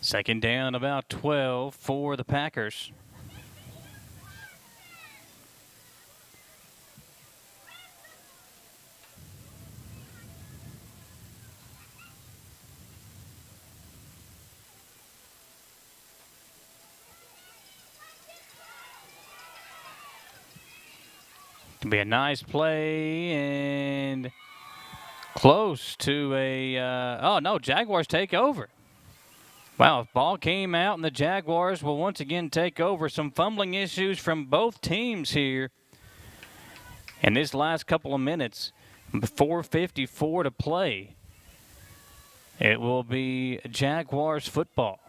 Second down, about 12 for the Packers. Can be a nice play and close to a, oh no, Jaguars take over. Wow, ball came out, and the Jaguars will once again take over. Some fumbling issues from both teams here. In this last couple of minutes, 4:54 to play. It will be Jaguars football.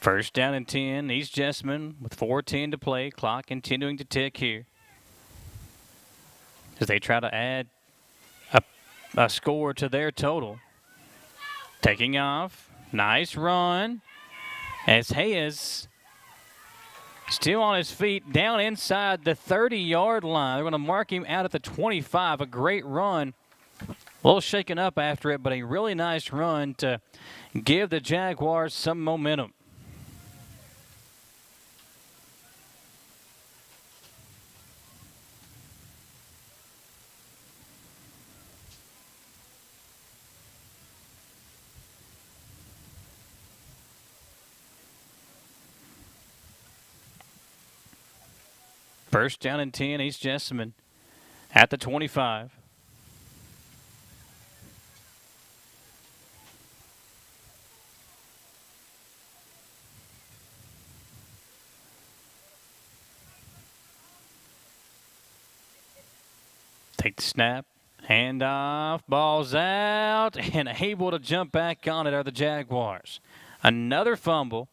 First down and 10, East Jessamine with 4:10 to play. Clock continuing to tick here as they try to add a score to their total. Taking off, nice run as Hayes still on his feet down inside the 30-yard line. They're going to mark him out at the 25. A great run. A little shaken up after it, but a really nice run to give the Jaguars some momentum. First down and 10, East Jessamine at the 25. Take the snap, hand off, ball's out, and able to jump back on it are the Jaguars. Another fumble.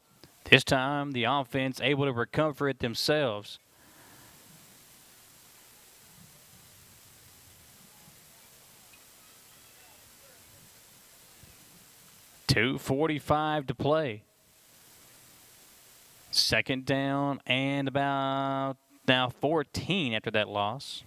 This time the offense able to recover it themselves. .245 to play. Second down and about now 14 after that loss.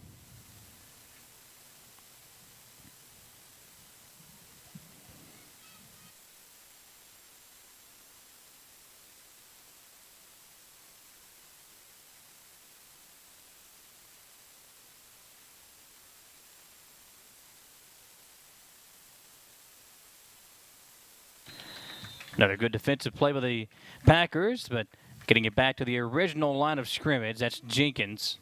Another good defensive play by the Packers, but getting it back to the original line of scrimmage. That's Jenkins.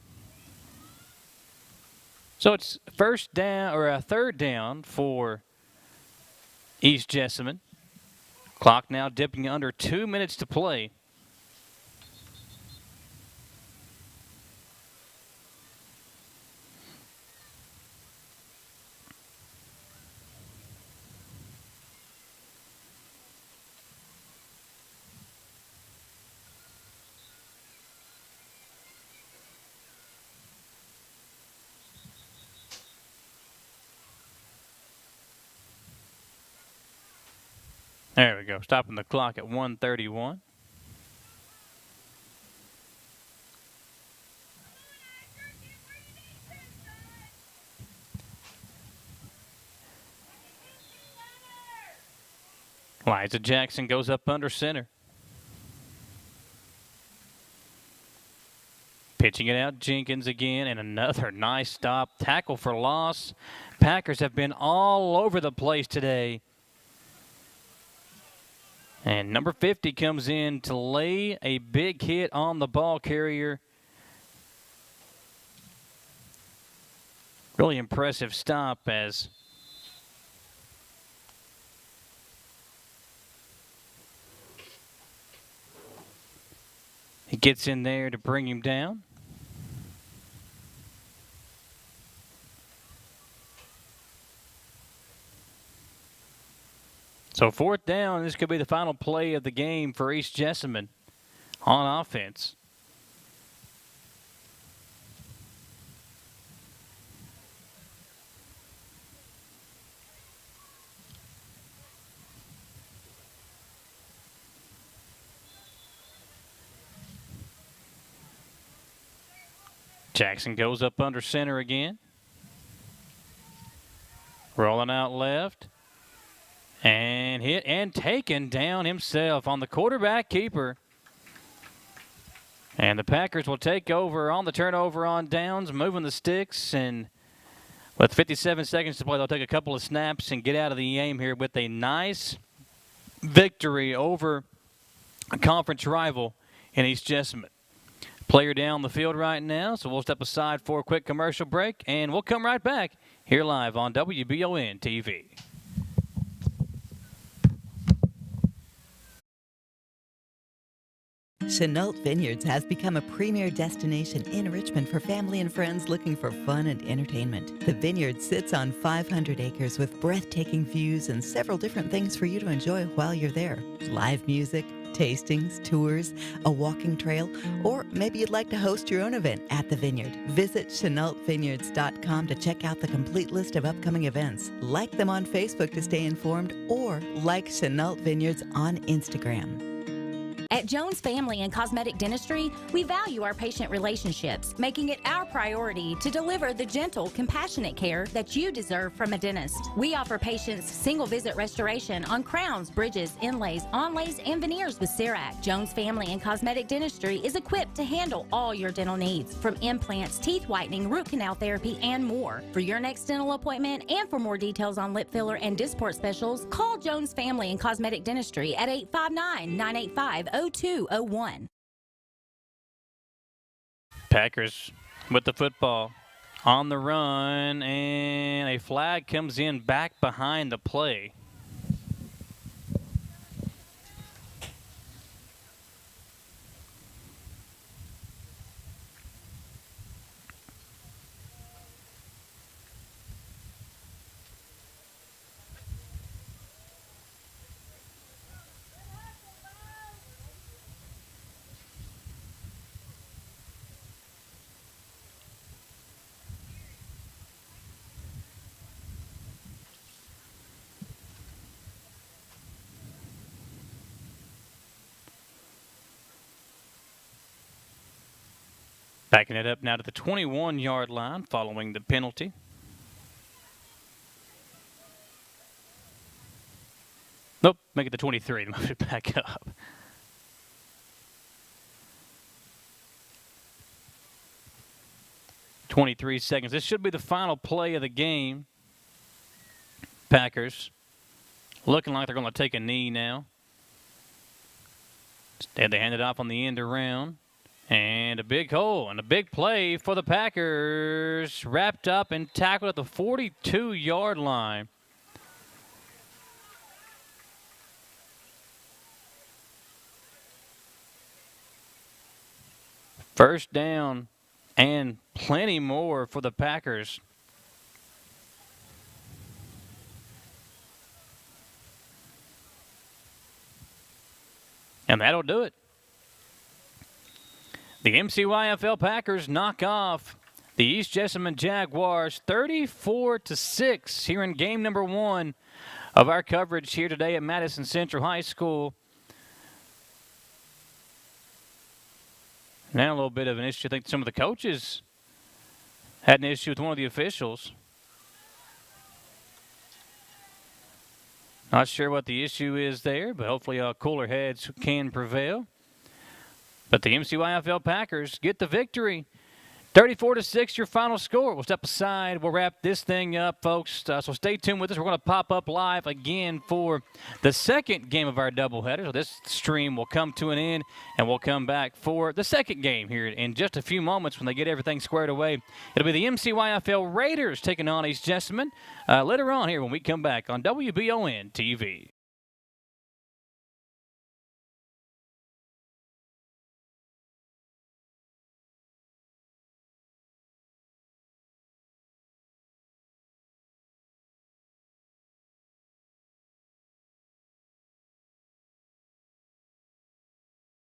So it's first down or a third down for East Jessamine. Clock now dipping under 2 minutes to play. There we go, stopping the clock at 1:31. Liza Jackson goes up under center. Pitching it out, Jenkins again, and another nice stop. Tackle for loss. Packers have been all over the place today. And number 50 comes in to lay a big hit on the ball carrier. Really impressive stop as he gets in there to bring him down. So fourth down, this could be the final play of the game for East Jessamine on offense. Jackson goes up under center again. Rolling out left. And hit and taken down himself on the quarterback keeper. And the Packers will take over on the turnover on downs, moving the sticks. And with 57 seconds to play, they'll take a couple of snaps and get out of the game here with a nice victory over a conference rival in East Jessamine. Player down the field right now, so we'll step aside for a quick commercial break, and we'll come right back here live on WBON TV. Chenault Vineyards has become a premier destination in Richmond for family and friends looking for fun and entertainment. The vineyard sits on 500 acres with breathtaking views and several different things for you to enjoy while you're there. Live music, tastings, tours, a walking trail, or maybe you'd like to host your own event at the vineyard. Visit ChenaultVineyards.com to check out the complete list of upcoming events. Like them on Facebook to stay informed, or like Chenault Vineyards on Instagram. At Jones Family and Cosmetic Dentistry, we value our patient relationships, making it our priority to deliver the gentle, compassionate care that you deserve from a dentist. We offer patients single-visit restoration on crowns, bridges, inlays, onlays, and veneers with CERAC. Jones Family and Cosmetic Dentistry is equipped to handle all your dental needs, from implants, teeth whitening, root canal therapy, and more. For your next dental appointment and for more details on lip filler and Dysport specials, call Jones Family and Cosmetic Dentistry at 859-985-0201. Packers with the football on the run, and a flag comes in back behind the play. Backing it up now to the 21-yard line following the penalty. Nope, make it the 23. Move it back up. .23 seconds. This should be the final play of the game. Packers looking like they're going to take a knee now. Instead, they hand it off on the end around. And a big hole and a big play for the Packers. Wrapped up and tackled at the 42-yard line. First down and plenty more for the Packers. And that'll do it. The MCYFL Packers knock off the East Jessamine Jaguars 34-6 here in game number 1 of our coverage here today at Madison Central High School. Now a little bit of an issue. I think some of the coaches had an issue with one of the officials. Not sure what the issue is there, but hopefully cooler heads can prevail. But the MCYFL Packers get the victory. 34-6, your final score. We'll step aside. We'll wrap this thing up, folks. So stay tuned with us. We're going to pop up live again for the second game of our doubleheader. So this stream will come to an end, and we'll come back for the second game here in just a few moments when they get everything squared away. It'll be the MCYFL Raiders taking on East Jessamine later on here when we come back on WBON TV.